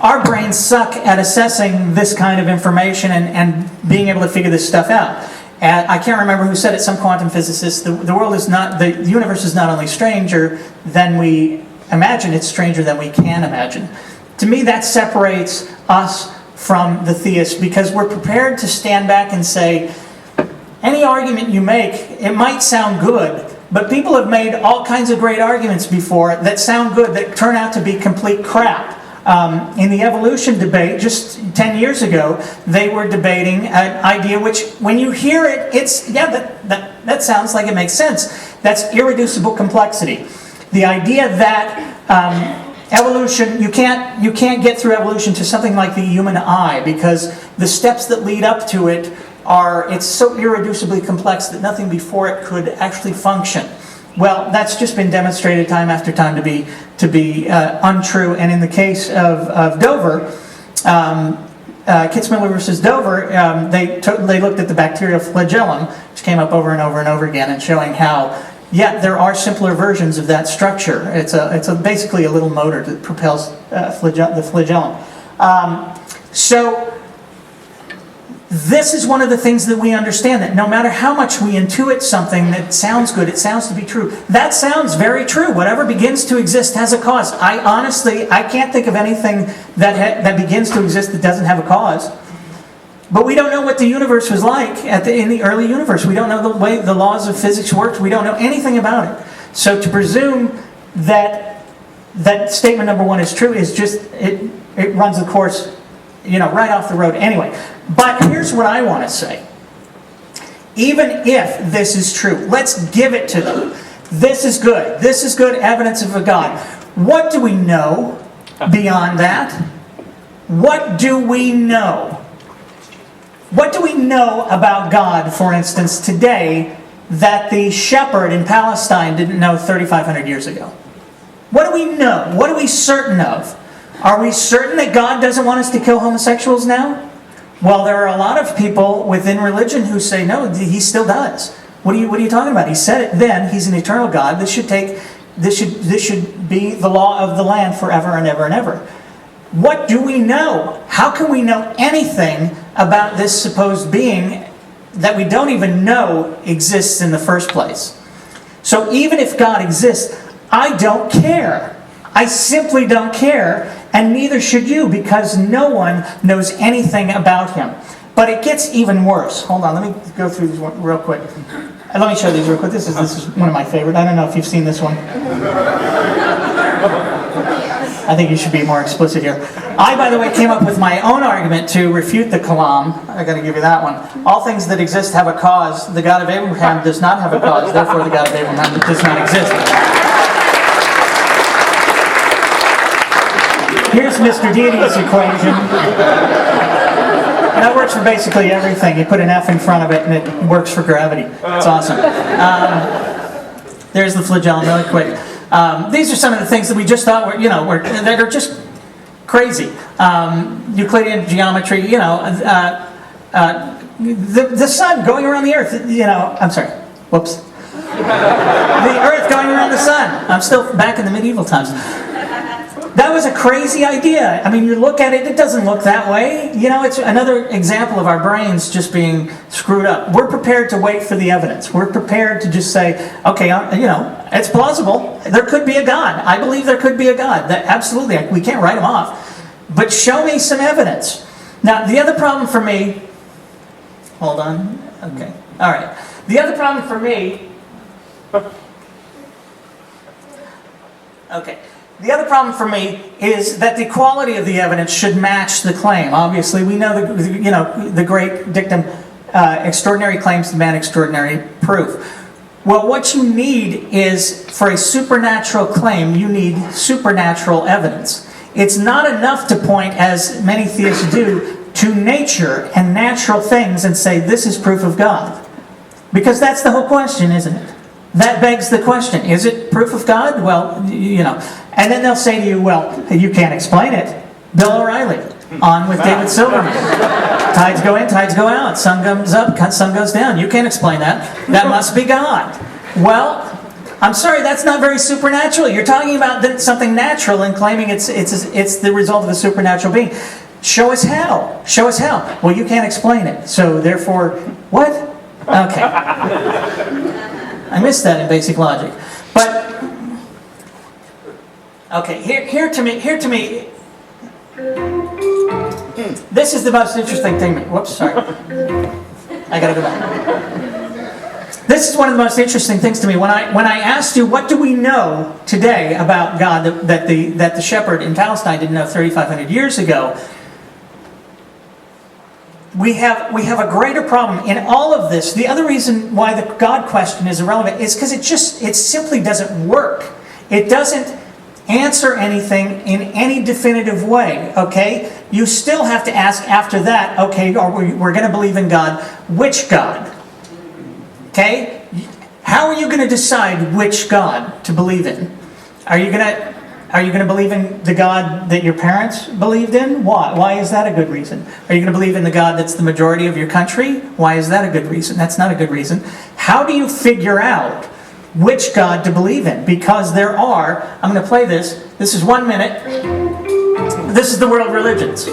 [SPEAKER 1] Our brains suck at assessing this kind of information and being able to figure this stuff out. And I can't remember who said it. Some quantum physicist. The universe is not only stranger than we imagine, it's stranger than we can imagine. To me, that separates us from the theists, because we're prepared to stand back and say, any argument you make, it might sound good, but people have made all kinds of great arguments before that sound good that turn out to be complete crap. In the evolution debate, just 10 years ago, they were debating an idea which, when you hear it, that sounds like it makes sense. That's irreducible complexity. The idea that evolution, you can't get through evolution to something like the human eye, because the steps that lead up to it it's so irreducibly complex that nothing before it could actually function. Well, that's just been demonstrated time after time to be untrue. And in the case of Dover, Kitzmiller versus Dover, they looked at the bacterial flagellum, which came up over and over and over again, and showing how, yeah, there are simpler versions of that structure. It's basically a little motor that propels the flagellum. So this is one of the things that we understand, that no matter how much we intuit something that sounds good, it sounds to be true. That sounds very true. Whatever begins to exist has a cause. I can't think of anything that begins to exist that doesn't have a cause. But we don't know what the universe was like in the early universe. We don't know the way the laws of physics worked. We don't know anything about it. So to presume that statement number one is true is just, it runs the course, right off the road anyway. But here's what I want to say. Even if this is true, let's give it to them. This is good. This is good evidence of a God. What do we know beyond that? What do we know? What do we know about God, for instance, today, that the shepherd in Palestine didn't know 3,500 years ago? What do we know? What are we certain of? Are we certain that God doesn't want us to kill homosexuals now? Well, there are a lot of people within religion who say, no, he still does. What are you talking about? He said it then. He's an eternal God. This should be the law of the land forever and ever and ever. What do we know? How can we know anything about this supposed being that we don't even know exists in the first place? So even if God exists, I don't care. I simply don't care, and neither should you, because no one knows anything about him. But it gets even worse. Hold on, let me go through these real quick. Let me show these real quick. This is one of my favorite. I don't know if you've seen this one. I think you should be more explicit here. I, by the way, came up with my own argument to refute the Kalam. I got to give you that one. All things that exist have a cause. The God of Abraham does not have a cause. Therefore, the God of Abraham does not exist. Here's Mr. Deity's equation. And that works for basically everything. You put an F in front of it and it works for gravity. It's awesome. There's the flagellum really quick. These are some of the things that we just thought were, that are just crazy. Euclidean geometry, the sun going around the earth, I'm sorry, whoops. The earth going around the sun. I'm still back in the medieval times. That was a crazy idea. I mean, you look at it, it doesn't look that way. It's another example of our brains just being screwed up. We're prepared to wait for the evidence. We're prepared to just say, okay, it's plausible. There could be a God. I believe there could be a God. That, absolutely, we can't write him off. But show me some evidence. Now, the other problem for me... Hold on. Okay. All right. The other problem for me... Okay. The other problem for me is that the quality of the evidence should match the claim. Obviously, we know the great dictum, extraordinary claims demand extraordinary proof. Well, what you need is, for a supernatural claim, you need supernatural evidence. It's not enough to point, as many theists do, to nature and natural things and say, this is proof of God. Because that's the whole question, isn't it? That begs the question, is it proof of God? Well, And then they'll say to you, well, you can't explain it. Bill O'Reilly, on with David Silverman. Tides go in, tides go out. Sun comes up, sun goes down. You can't explain that. That must be God. Well, I'm sorry, that's not very supernatural. You're talking about something natural and claiming it's the result of a supernatural being. Show us how. Show us how. Well, you can't explain it. So therefore, what? Okay. I missed that in basic logic. But, okay, here to me, this is the most interesting thing. Whoops, sorry. I gotta go back. This is one of the most interesting things to me. When I asked you, what do we know today about God that the shepherd in Palestine didn't know 3,500 years ago? We have a greater problem in all of this. The other reason why the God question is irrelevant is because it simply doesn't work. It doesn't answer anything in any definitive way, okay? You still have to ask after that, okay, we're going to believe in God. Which God? Okay? How are you going to decide which God to believe in? Are you going to believe in the God that your parents believed in? Why? Why is that a good reason? Are you going to believe in the God that's the majority of your country? Why is that a good reason? That's not a good reason. How do you figure out which God to believe in? Because there are, I'm going to play this. This is 1 minute. This is the world religions.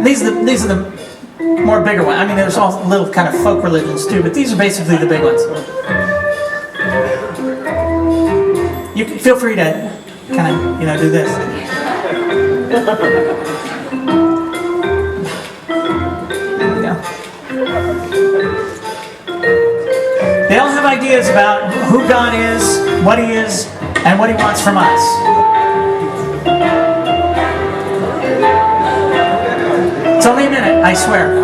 [SPEAKER 1] These are the more bigger ones. I mean, there's all little kind of folk religions too, but these are basically the big ones. You can feel free to kind of, do this. There we go. They all have ideas about who God is, and what He wants from us. It's only a minute, I swear.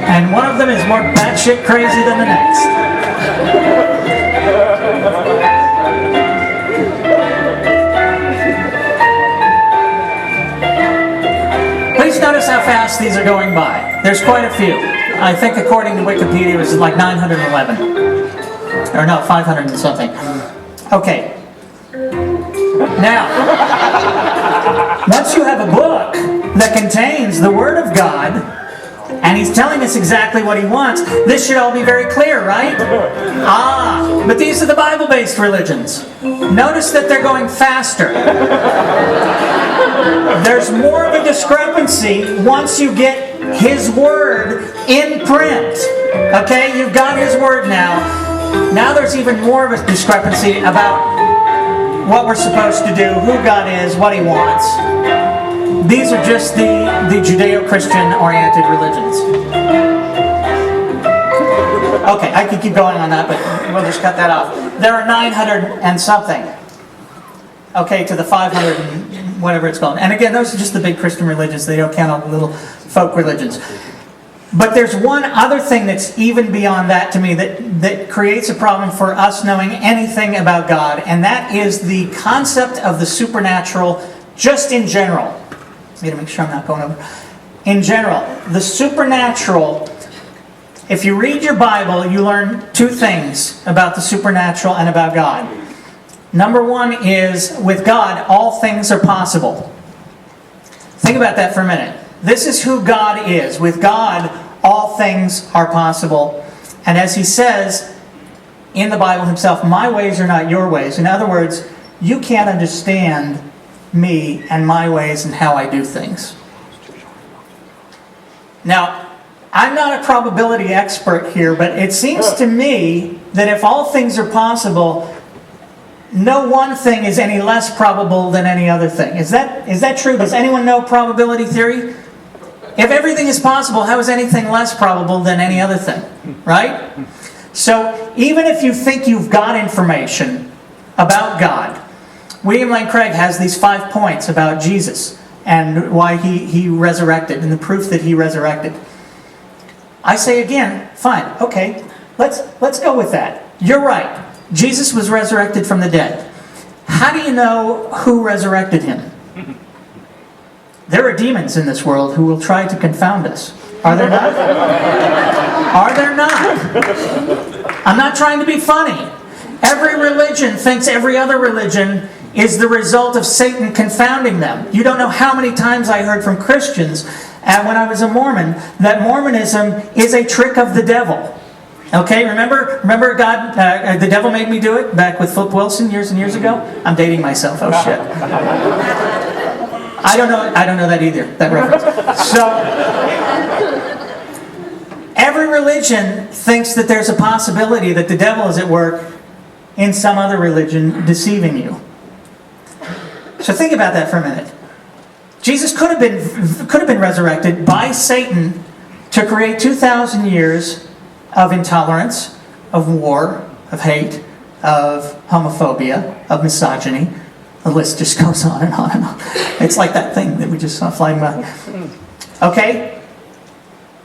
[SPEAKER 1] And one of them is more batshit crazy than the next. Please notice how fast these are going by. There's quite a few. I think according to Wikipedia it was like 911. Or no, 500 and something. Okay. Now, once you have a book that contains the Word of God, and He's telling us exactly what He wants, this should all be very clear, right? But these are the Bible-based religions. Notice that they're going faster. There's more of a discrepancy once you get His Word in print. Okay, you've got His Word now. Now there's even more of a discrepancy about what we're supposed to do, who God is, what He wants. These are just the Judeo-Christian oriented religions. Okay, I could keep going on that, but we'll just cut that off. There are 900 and something. Okay, to the 500 and whatever it's called. And again, those are just the big Christian religions. They don't count on the little folk religions. But there's one other thing that's even beyond that to me that creates a problem for us knowing anything about God, and that is the concept of the supernatural just in general. I gotta make sure I'm not going over. In general, the supernatural, if you read your Bible, you learn two things about the supernatural and about God. Number one is, with God, all things are possible. Think about that for a minute. This is who God is. With God, all things are possible. And as He says in the Bible Himself, my ways are not your ways. In other words, you can't understand me and my ways and how I do things. Now, I'm not a probability expert here, but it seems to me that if all things are possible, no one thing is any less probable than any other thing. Is that true? Does anyone know probability theory? If everything is possible, how is anything less probable than any other thing? Right? So, even if you think you've got information about God, William Lane Craig has these 5 points about Jesus and why he resurrected and the proof that He resurrected. I say again, fine, okay, let's go with that. You're right. Jesus was resurrected from the dead. How do you know who resurrected Him? There are demons in this world who will try to confound us. Are there not? Are there not? I'm not trying to be funny. Every religion thinks every other religion is the result of Satan confounding them. You don't know how many times I heard from Christians, and when I was a Mormon, that Mormonism is a trick of the devil. Okay, remember God, the devil made me do it back with Flip Wilson years and years ago? I'm dating myself, oh shit. I don't know that either, that reference. So, every religion thinks that there's a possibility that the devil is at work in some other religion deceiving you. So think about that for a minute. Jesus could have been resurrected by Satan to create 2,000 years of intolerance, of war, of hate, of homophobia, of misogyny. The list just goes on and on and on. It's like that thing that we just saw flying by. Okay?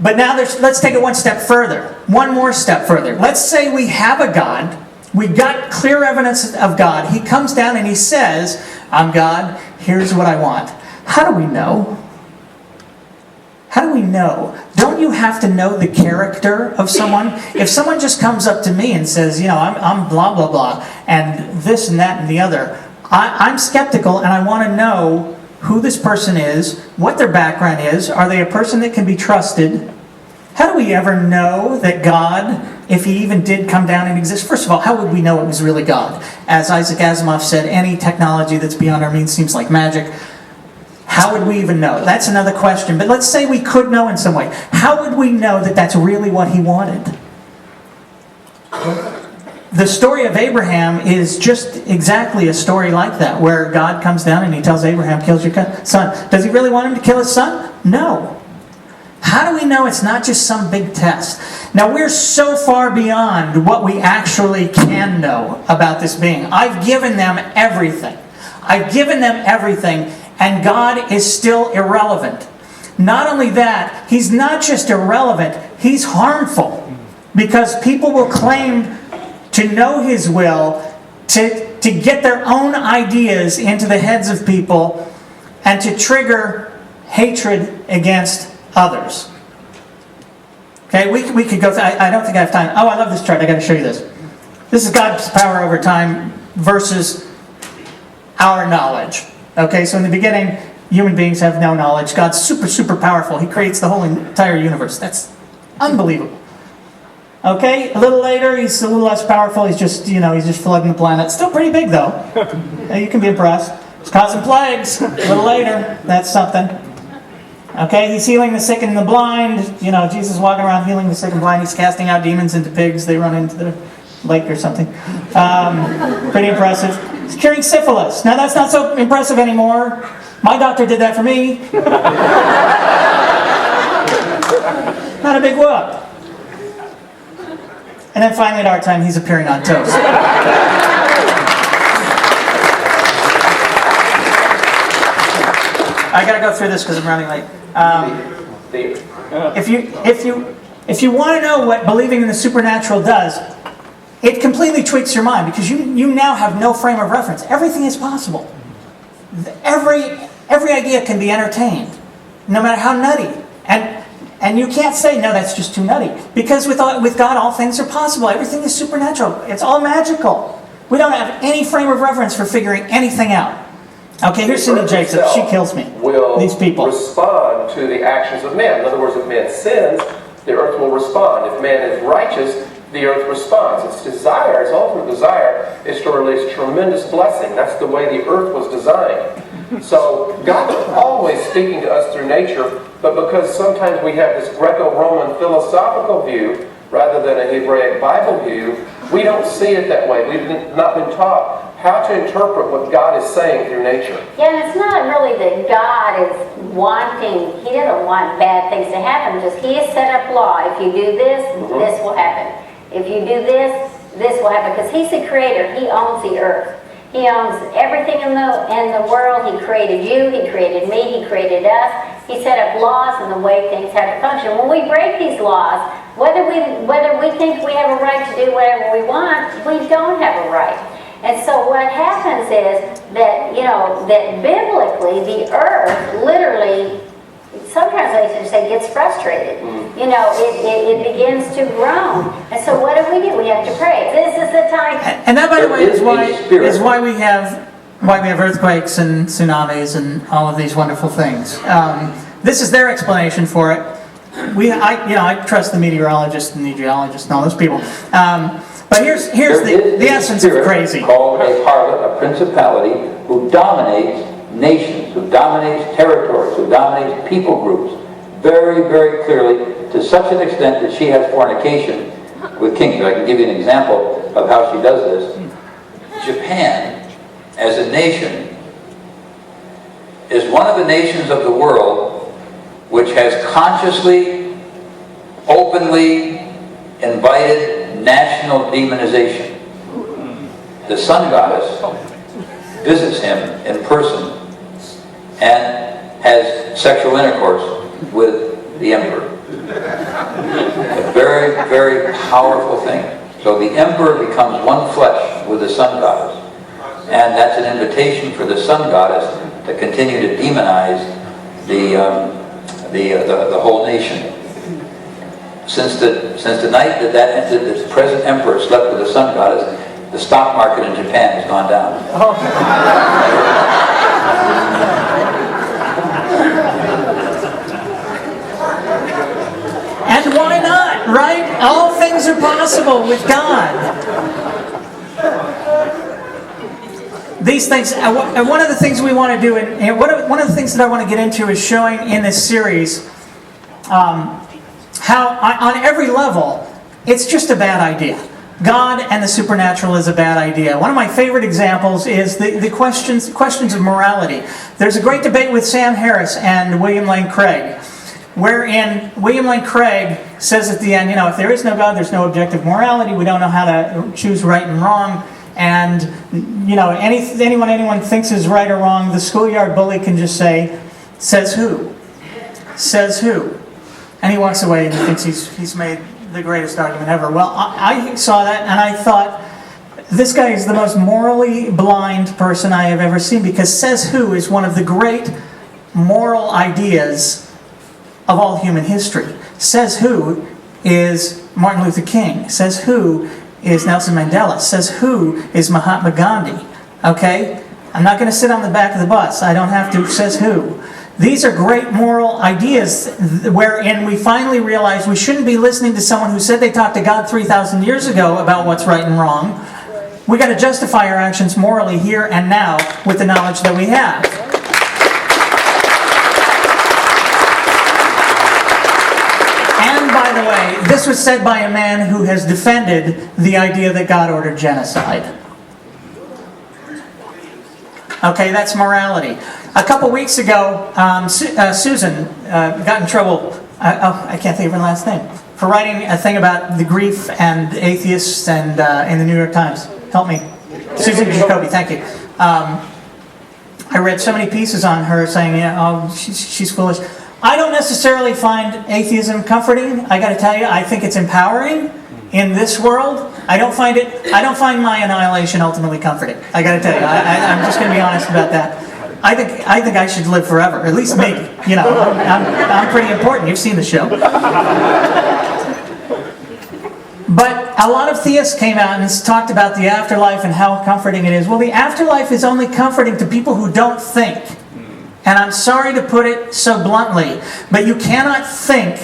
[SPEAKER 1] But now let's take it one step further. One more step further. Let's say we have a God. We've got clear evidence of God. He comes down and he says, I'm God, here's what I want. How do we know? How do we know? Don't you have to know the character of someone? If someone just comes up to me and says, I'm blah, blah, blah, and this and that and the other, I'm skeptical and I want to know who this person is, what their background is. Are they a person that can be trusted? How do we ever know that God, if He even did come down and exist? First of all, how would we know it was really God? As Isaac Asimov said, any technology that's beyond our means seems like magic. How would we even know? That's another question. But let's say we could know in some way. How would we know that that's really what He wanted? The story of Abraham is just exactly a story like that, where God comes down and He tells Abraham, kills your son. Does He really want him to kill his son? No. How do we know it's not just some big test? Now, we're so far beyond what we actually can know about this being. I've given them everything. And God is still irrelevant. Not only that, He's not just irrelevant, He's harmful. Because people will claim to know His will, to get their own ideas into the heads of people, and to trigger hatred against others. Okay, we could go through, I don't think I have time. Oh, I love this chart, I got to show you this. This is God's power over time versus our knowledge. Okay, so in the beginning, human beings have no knowledge. God's super, super powerful. He creates the whole entire universe. That's unbelievable. Okay, a little later, He's a little less powerful. He's just flooding the planet. Still pretty big, though. You can be impressed. He's causing plagues. A little later, that's something. Okay, He's healing the sick and the blind. Jesus is walking around healing the sick and blind. He's casting out demons into pigs. They run into the lake or something. Pretty impressive. He's curing syphilis. Now, that's not so impressive anymore. My doctor did that for me. Not a big whoop. And then finally, at our time, He's appearing on toast. I gotta go through this because I'm running late. If you want to know what believing in the supernatural does, it completely tweaks your mind because you now have no frame of reference. Everything is possible. Every idea can be entertained, no matter how nutty. And you can't say, no, that's just too nutty. Because with God, all things are possible. Everything is supernatural. It's all magical. We don't have any frame of reference for figuring anything out. Okay, here's Cindy Jacobs. She kills me. These people
[SPEAKER 6] Respond to the actions of man. In other words, if man sins, the earth will respond. If man is righteous, the earth responds. Its desire, its ultimate desire, is to release tremendous blessing. That's the way the earth was designed. So God is always speaking to us through nature, but because sometimes we have this Greco-Roman philosophical view rather than a Hebraic Bible view, we don't see it that way. We've not been taught how to interpret what God is saying through nature.
[SPEAKER 7] Yeah, and it's not really that God is wanting, He doesn't want bad things to happen, just He has set up law. If you do this, this will happen. If you do this, this will happen. Because He's the creator. He owns the earth. He owns everything in the world. He created you. He created me. He created us. He set up laws and the way things have to function. When we break these laws, whether we think we have a right to do whatever we want, we don't have a right. And so what happens is that, that biblically the earth literally some translations say gets frustrated. You know, it begins to groan. And so what do? We have to pray. This is the time.
[SPEAKER 1] And that, by the way, is why we have earthquakes and tsunamis and all of these wonderful things. This is their explanation for it. I trust the meteorologists and the geologists and all those people. But here's the essence of crazy.
[SPEAKER 3] Called a harlot, a principality, who dominates nations, who dominates territories, who dominates people groups, very, very clearly, to such an extent that she has fornication with kings. I can give you an example of how she does this. Japan, as a nation, is one of the nations of the world which has consciously, openly invited national demonization. The sun goddess visits him in person and has sexual intercourse with the emperor. A very, very powerful thing. So the emperor becomes one flesh with the sun goddess. And that's an invitation for the sun goddess to continue to demonize the whole nation. Since the night that the present emperor slept with the sun goddess, the stock market in Japan has gone down.
[SPEAKER 1] And why not, right? All things are possible with God. These things, and one of the things we want to do, and one of the things that I want to get into is showing in this series how, on every level, it's just a bad idea. God and the supernatural is a bad idea. One of my favorite examples is the questions of morality. There's a great debate with Sam Harris and William Lane Craig, wherein William Lane Craig says at the end, if there is no God, there's no objective morality. We don't know how to choose right and wrong. And, anyone thinks is right or wrong, the schoolyard bully can just say, says who? Says who? And he walks away and he thinks he's made the greatest argument ever. Well, I saw that and I thought, this guy is the most morally blind person I have ever seen, because says who is one of the great moral ideas of all human history. Says who is Martin Luther King. Says who is Nelson Mandela. Says who is Mahatma Gandhi. Okay? I'm not going to sit on the back of the bus. I don't have to. Says who. These are great moral ideas wherein we finally realize we shouldn't be listening to someone who said they talked to God 3,000 years ago about what's right and wrong. We got to justify our actions morally here and now with the knowledge that we have. And by the way, this was said by a man who has defended the idea that God ordered genocide. Okay, that's morality. A couple weeks ago, Susan got in trouble, I can't think of her last name, for writing a thing about the grief and atheists and in the New York Times. Help me. Susan Jacoby, thank you. I read so many pieces on her saying, she's foolish. I don't necessarily find atheism comforting. I got to tell you, I think it's empowering in this world. I don't find my annihilation ultimately comforting. I got to tell you, I'm just going to be honest about that. I think I should live forever. At least me. I'm pretty important. You've seen the show. But a lot of theists came out and talked about the afterlife and how comforting it is. Well, the afterlife is only comforting to people who don't think. And I'm sorry to put it so bluntly, but you cannot think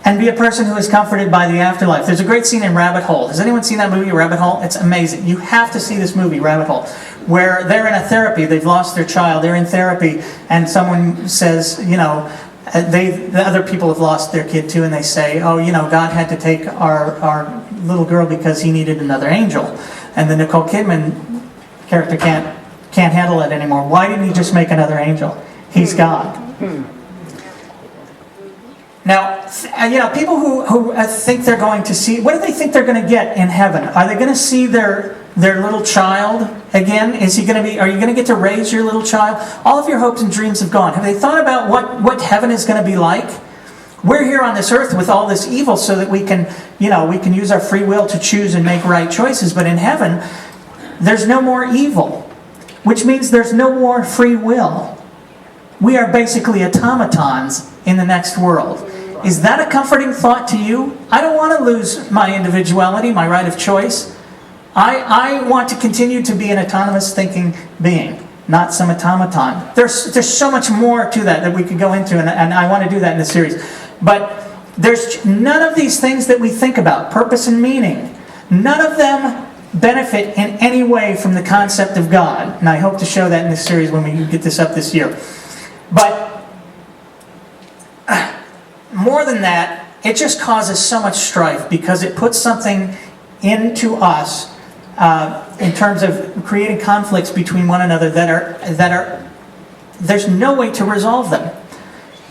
[SPEAKER 1] and be a person who is comforted by the afterlife. There's a great scene in Rabbit Hole. Has anyone seen that movie, Rabbit Hole? It's amazing. You have to see this movie, Rabbit Hole, where they're in a therapy. They've lost their child. They're in therapy, and someone says, the other people have lost their kid too, and they say, God had to take our little girl because he needed another angel. And the Nicole Kidman character can't handle it anymore. Why didn't he just make another angel? He's God. Now, people who think they're going to see, what do they think they're going to get in heaven? Are they going to see their little child again? Are you going to get to raise your little child? All of your hopes and dreams have gone. Have they thought about what heaven is going to be like? We're here on this earth with all this evil so that we can use our free will to choose and make right choices. But in heaven, there's no more evil, which means there's no more free will. We are basically automatons in the next world. Is that a comforting thought to you? I don't want to lose my individuality, my right of choice. I want to continue to be an autonomous thinking being, not some automaton. There's so much more to that we could go into, and I want to do that in this series. But there's none of these things that we think about, purpose and meaning, none of them benefit in any way from the concept of God. And I hope to show that in this series when we get this up this year. But more than that, it just causes so much strife because it puts something into us in terms of creating conflicts between one another that are there's no way to resolve them.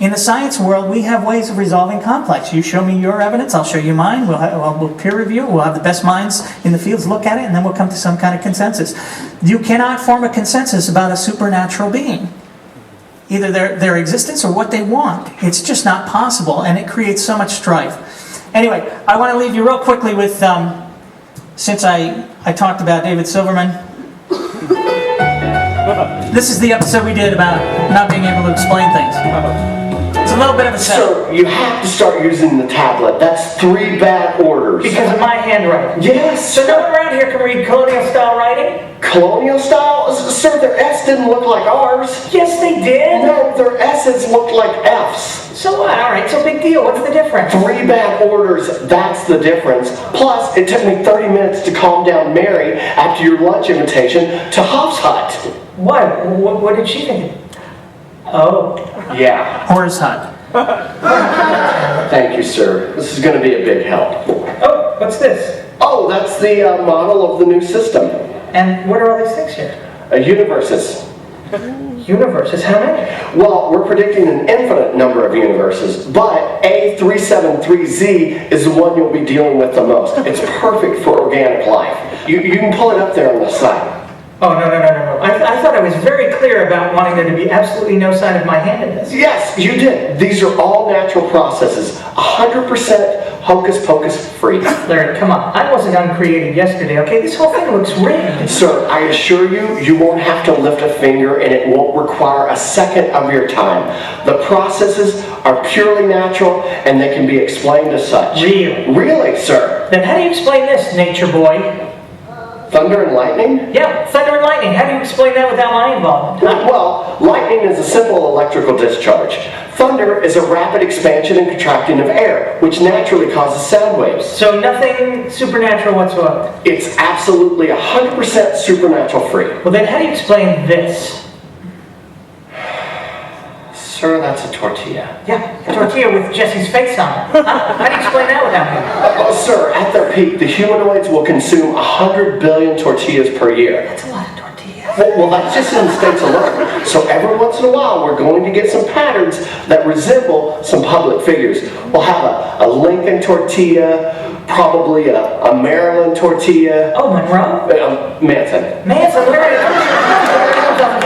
[SPEAKER 1] In the science world, we have ways of resolving conflicts. You show me your evidence, I'll show you mine. We'll peer review. We'll have the best minds in the fields look at it, and then we'll come to some kind of consensus. You cannot form a consensus about a supernatural being, either their existence or what they want. It's just not possible, and it creates so much strife. Anyway, I want to leave you real quickly with, since I talked about David Silverman, this is the episode we did about not being able to explain things. It's a little bit of a setup.
[SPEAKER 8] Sir, you have to start using the tablet. That's 3 bad orders.
[SPEAKER 5] Because of my handwriting.
[SPEAKER 8] Yes.
[SPEAKER 5] So no one around here can read colonial-style writing?
[SPEAKER 8] Colonial style? Sir, their S didn't look like ours.
[SPEAKER 5] Yes, they did.
[SPEAKER 8] No, their S's looked like F's.
[SPEAKER 5] So what? All right, so big deal. What's the difference?
[SPEAKER 8] 3 bad orders, that's the difference. Plus, it took me 30 minutes to calm down Mary after your lunch invitation to Hoff's Hut.
[SPEAKER 5] What? What did she think? Oh.
[SPEAKER 8] Yeah.
[SPEAKER 1] Horse hut.
[SPEAKER 8] Thank you, sir. This is going to be a big help.
[SPEAKER 5] Oh, what's this?
[SPEAKER 8] Oh, that's the model of the new system.
[SPEAKER 5] And what are all these things here?
[SPEAKER 8] Universes.
[SPEAKER 5] Universes? How many?
[SPEAKER 8] Well, we're predicting an infinite number of universes, but A373Z is the one you'll be dealing with the most. It's perfect for organic life. You can pull it up there on the site.
[SPEAKER 5] Oh, no. I thought I was very clear about wanting there to be absolutely no sign of my hand in this.
[SPEAKER 8] Yes, you did. These are all natural processes. 100% hocus pocus free.
[SPEAKER 5] Larry, come on. I wasn't uncreated yesterday, okay? This whole thing looks rigged.
[SPEAKER 8] Sir, I assure you, you won't have to lift a finger and it won't require a second of your time. The processes are purely natural and they can be explained as such.
[SPEAKER 5] Really?
[SPEAKER 8] Really, sir.
[SPEAKER 5] Then how do you explain this, nature boy?
[SPEAKER 8] Thunder and lightning?
[SPEAKER 5] Yeah, thunder and lightning. How do you explain that without my involvement? Huh?
[SPEAKER 8] Well, lightning is a simple electrical discharge. Thunder is a rapid expansion and contracting of air, which naturally causes sound waves.
[SPEAKER 5] So nothing supernatural whatsoever?
[SPEAKER 8] It's absolutely 100% supernatural free.
[SPEAKER 5] Well, then how do you explain this?
[SPEAKER 8] Sir, that's a tortilla.
[SPEAKER 5] Yeah, a tortilla with Jesse's face on it. Huh? How do you explain that without me?
[SPEAKER 8] Oh, sir, at their peak, the humanoids will consume 100 billion tortillas per year.
[SPEAKER 5] That's a lot of tortillas.
[SPEAKER 8] Well, that's just in the States alone. So every once in a while, we're going to get some patterns that resemble some public figures. We'll have a Lincoln tortilla, probably a Maryland tortilla.
[SPEAKER 5] Oh, Monroe?
[SPEAKER 8] Manson.
[SPEAKER 5] Manson,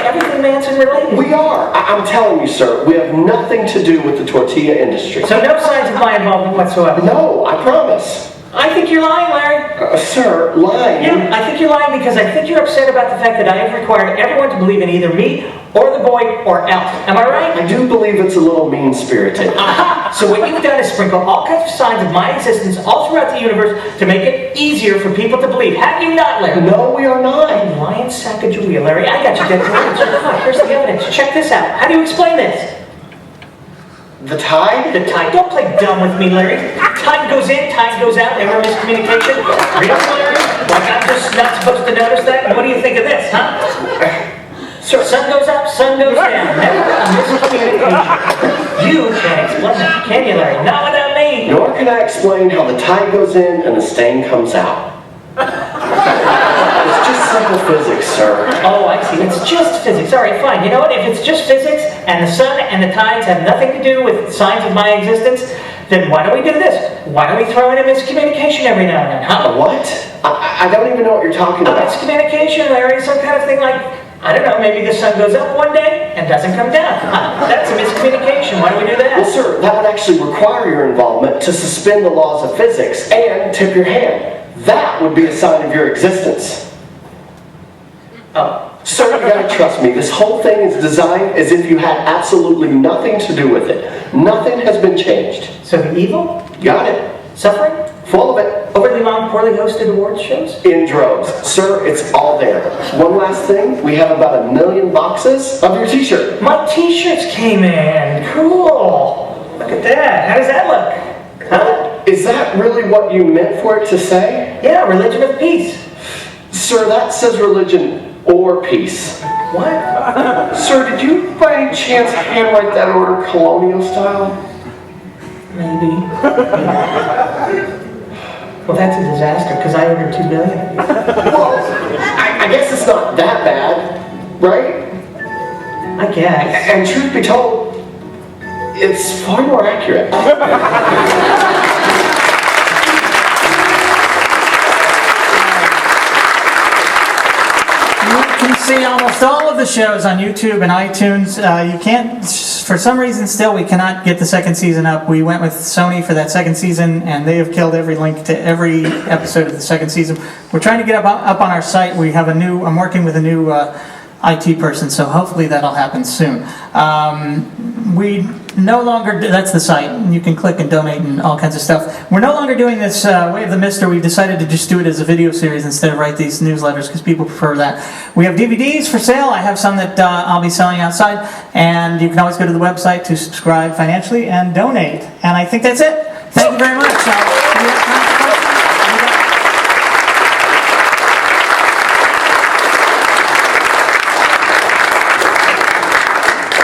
[SPEAKER 5] everything Manson related.
[SPEAKER 8] We are. I'm telling you, sir, we have nothing to do with the tortilla industry.
[SPEAKER 5] So no signs of my involvement whatsoever?
[SPEAKER 8] No, I promise.
[SPEAKER 5] I think you're lying, Larry.
[SPEAKER 8] Sir, lying?
[SPEAKER 5] Yeah, I think you're lying because I think you're upset about the fact that I have required everyone to believe in either me or the boy or else. Am I right?
[SPEAKER 8] I do believe it's a little mean-spirited.
[SPEAKER 5] Aha! So what you've done is sprinkle all kinds of signs of my existence all throughout the universe to make it easier for people to believe. Have you not, Larry?
[SPEAKER 8] No, we are not.
[SPEAKER 5] You lying sack of Julia, Larry. I got you dead to rights. Here's the evidence. Check this out. How do you explain this?
[SPEAKER 8] The tide?
[SPEAKER 5] The tide. Don't play dumb with me, Larry. Tide goes in, tide goes out. Never miscommunication. Really, Larry? Like I'm just not supposed to notice that? What do you think of this, huh? Sir, sun goes up, sun goes down. Never a miscommunication. You can't explain that, can you, Larry? Not without me.
[SPEAKER 8] Nor can I explain how the tide goes in and the stain comes out. It's just simple physics, sir.
[SPEAKER 5] Oh, I see. It's just physics. All right, fine. You know what? If it's just physics and the sun and the tides have nothing to do with signs of my existence, then why don't we do this? Why don't we throw in a miscommunication every now and then, huh?
[SPEAKER 8] What? I don't even know what you're talking
[SPEAKER 5] A
[SPEAKER 8] about.
[SPEAKER 5] miscommunication, Larry. Some kind of thing like, I don't know, maybe the sun goes up one day and doesn't come down. Huh? That's a miscommunication. Why do we do that?
[SPEAKER 8] Well, sir, that would actually require your involvement to suspend the laws of physics and tip your hand. That would be a sign of your existence.
[SPEAKER 5] Oh.
[SPEAKER 8] Sir, you gotta trust me. This whole thing is designed as if you had absolutely nothing to do with it. Nothing has been changed.
[SPEAKER 5] So the evil?
[SPEAKER 8] Got it.
[SPEAKER 5] Suffering?
[SPEAKER 8] Full of it.
[SPEAKER 5] Overly long, poorly hosted awards shows?
[SPEAKER 8] In droves. Sir, it's all there. One last thing. We have about 1 million boxes of your t-shirt.
[SPEAKER 5] My t-shirts came in. Cool. Look at that. How does that look? Huh?
[SPEAKER 8] Is that really what you meant for it to say?
[SPEAKER 5] Yeah, religion of peace.
[SPEAKER 8] Sir, that says religion or peace.
[SPEAKER 5] What?
[SPEAKER 8] Sir, did you by any chance handwrite that order colonial style?
[SPEAKER 5] Maybe. Well, that's a disaster, because I ordered 2 billion.
[SPEAKER 8] Well, I guess it's not that bad, right?
[SPEAKER 5] I guess.
[SPEAKER 8] And truth be told, it's far more accurate.
[SPEAKER 1] You can see almost all of the shows on YouTube and iTunes. You can't, for some reason still, we cannot get the second season up. We went with Sony for that second season, and they have killed every link to every episode of the second season. We're trying to get up on our site. We have I'm working with a new IT person, so hopefully that'll happen soon. We no longer, that's the site, you can click and donate and all kinds of stuff. We're no longer doing this Way of the Mister. We've decided to just do it as a video series instead of write these newsletters because people prefer that. We have DVDs for sale. I have some that I'll be selling outside, and you can always go to the website to subscribe financially and donate. And I think that's it. Thank you very much.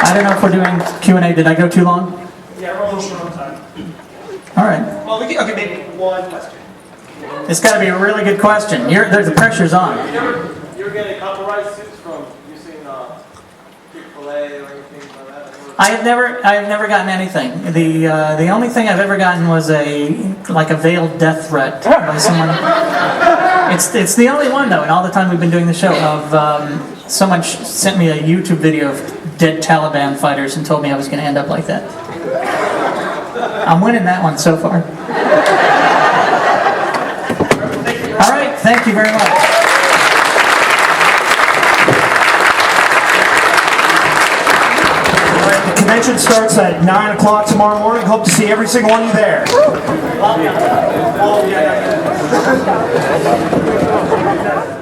[SPEAKER 1] I don't know if we're doing Q&A. Did I go too long?
[SPEAKER 2] Yeah, we're almost on time.
[SPEAKER 1] All right.
[SPEAKER 2] Well, okay, maybe one question.
[SPEAKER 1] It's got to be a really good question. The pressure's on.
[SPEAKER 9] You're getting copyright suits from using Chick-fil-A or anything like that?
[SPEAKER 1] I have never gotten anything. The only thing I've ever gotten was a veiled death threat by someone. It's the only one though, in all the time we've been doing the show. Of someone sent me a YouTube video of dead Taliban fighters and told me I was going to end up like that. I'm winning that one so far. All right, thank you very much.
[SPEAKER 2] The convention starts at 9 o'clock tomorrow morning. Hope to see every single one of you there. Oh, yeah.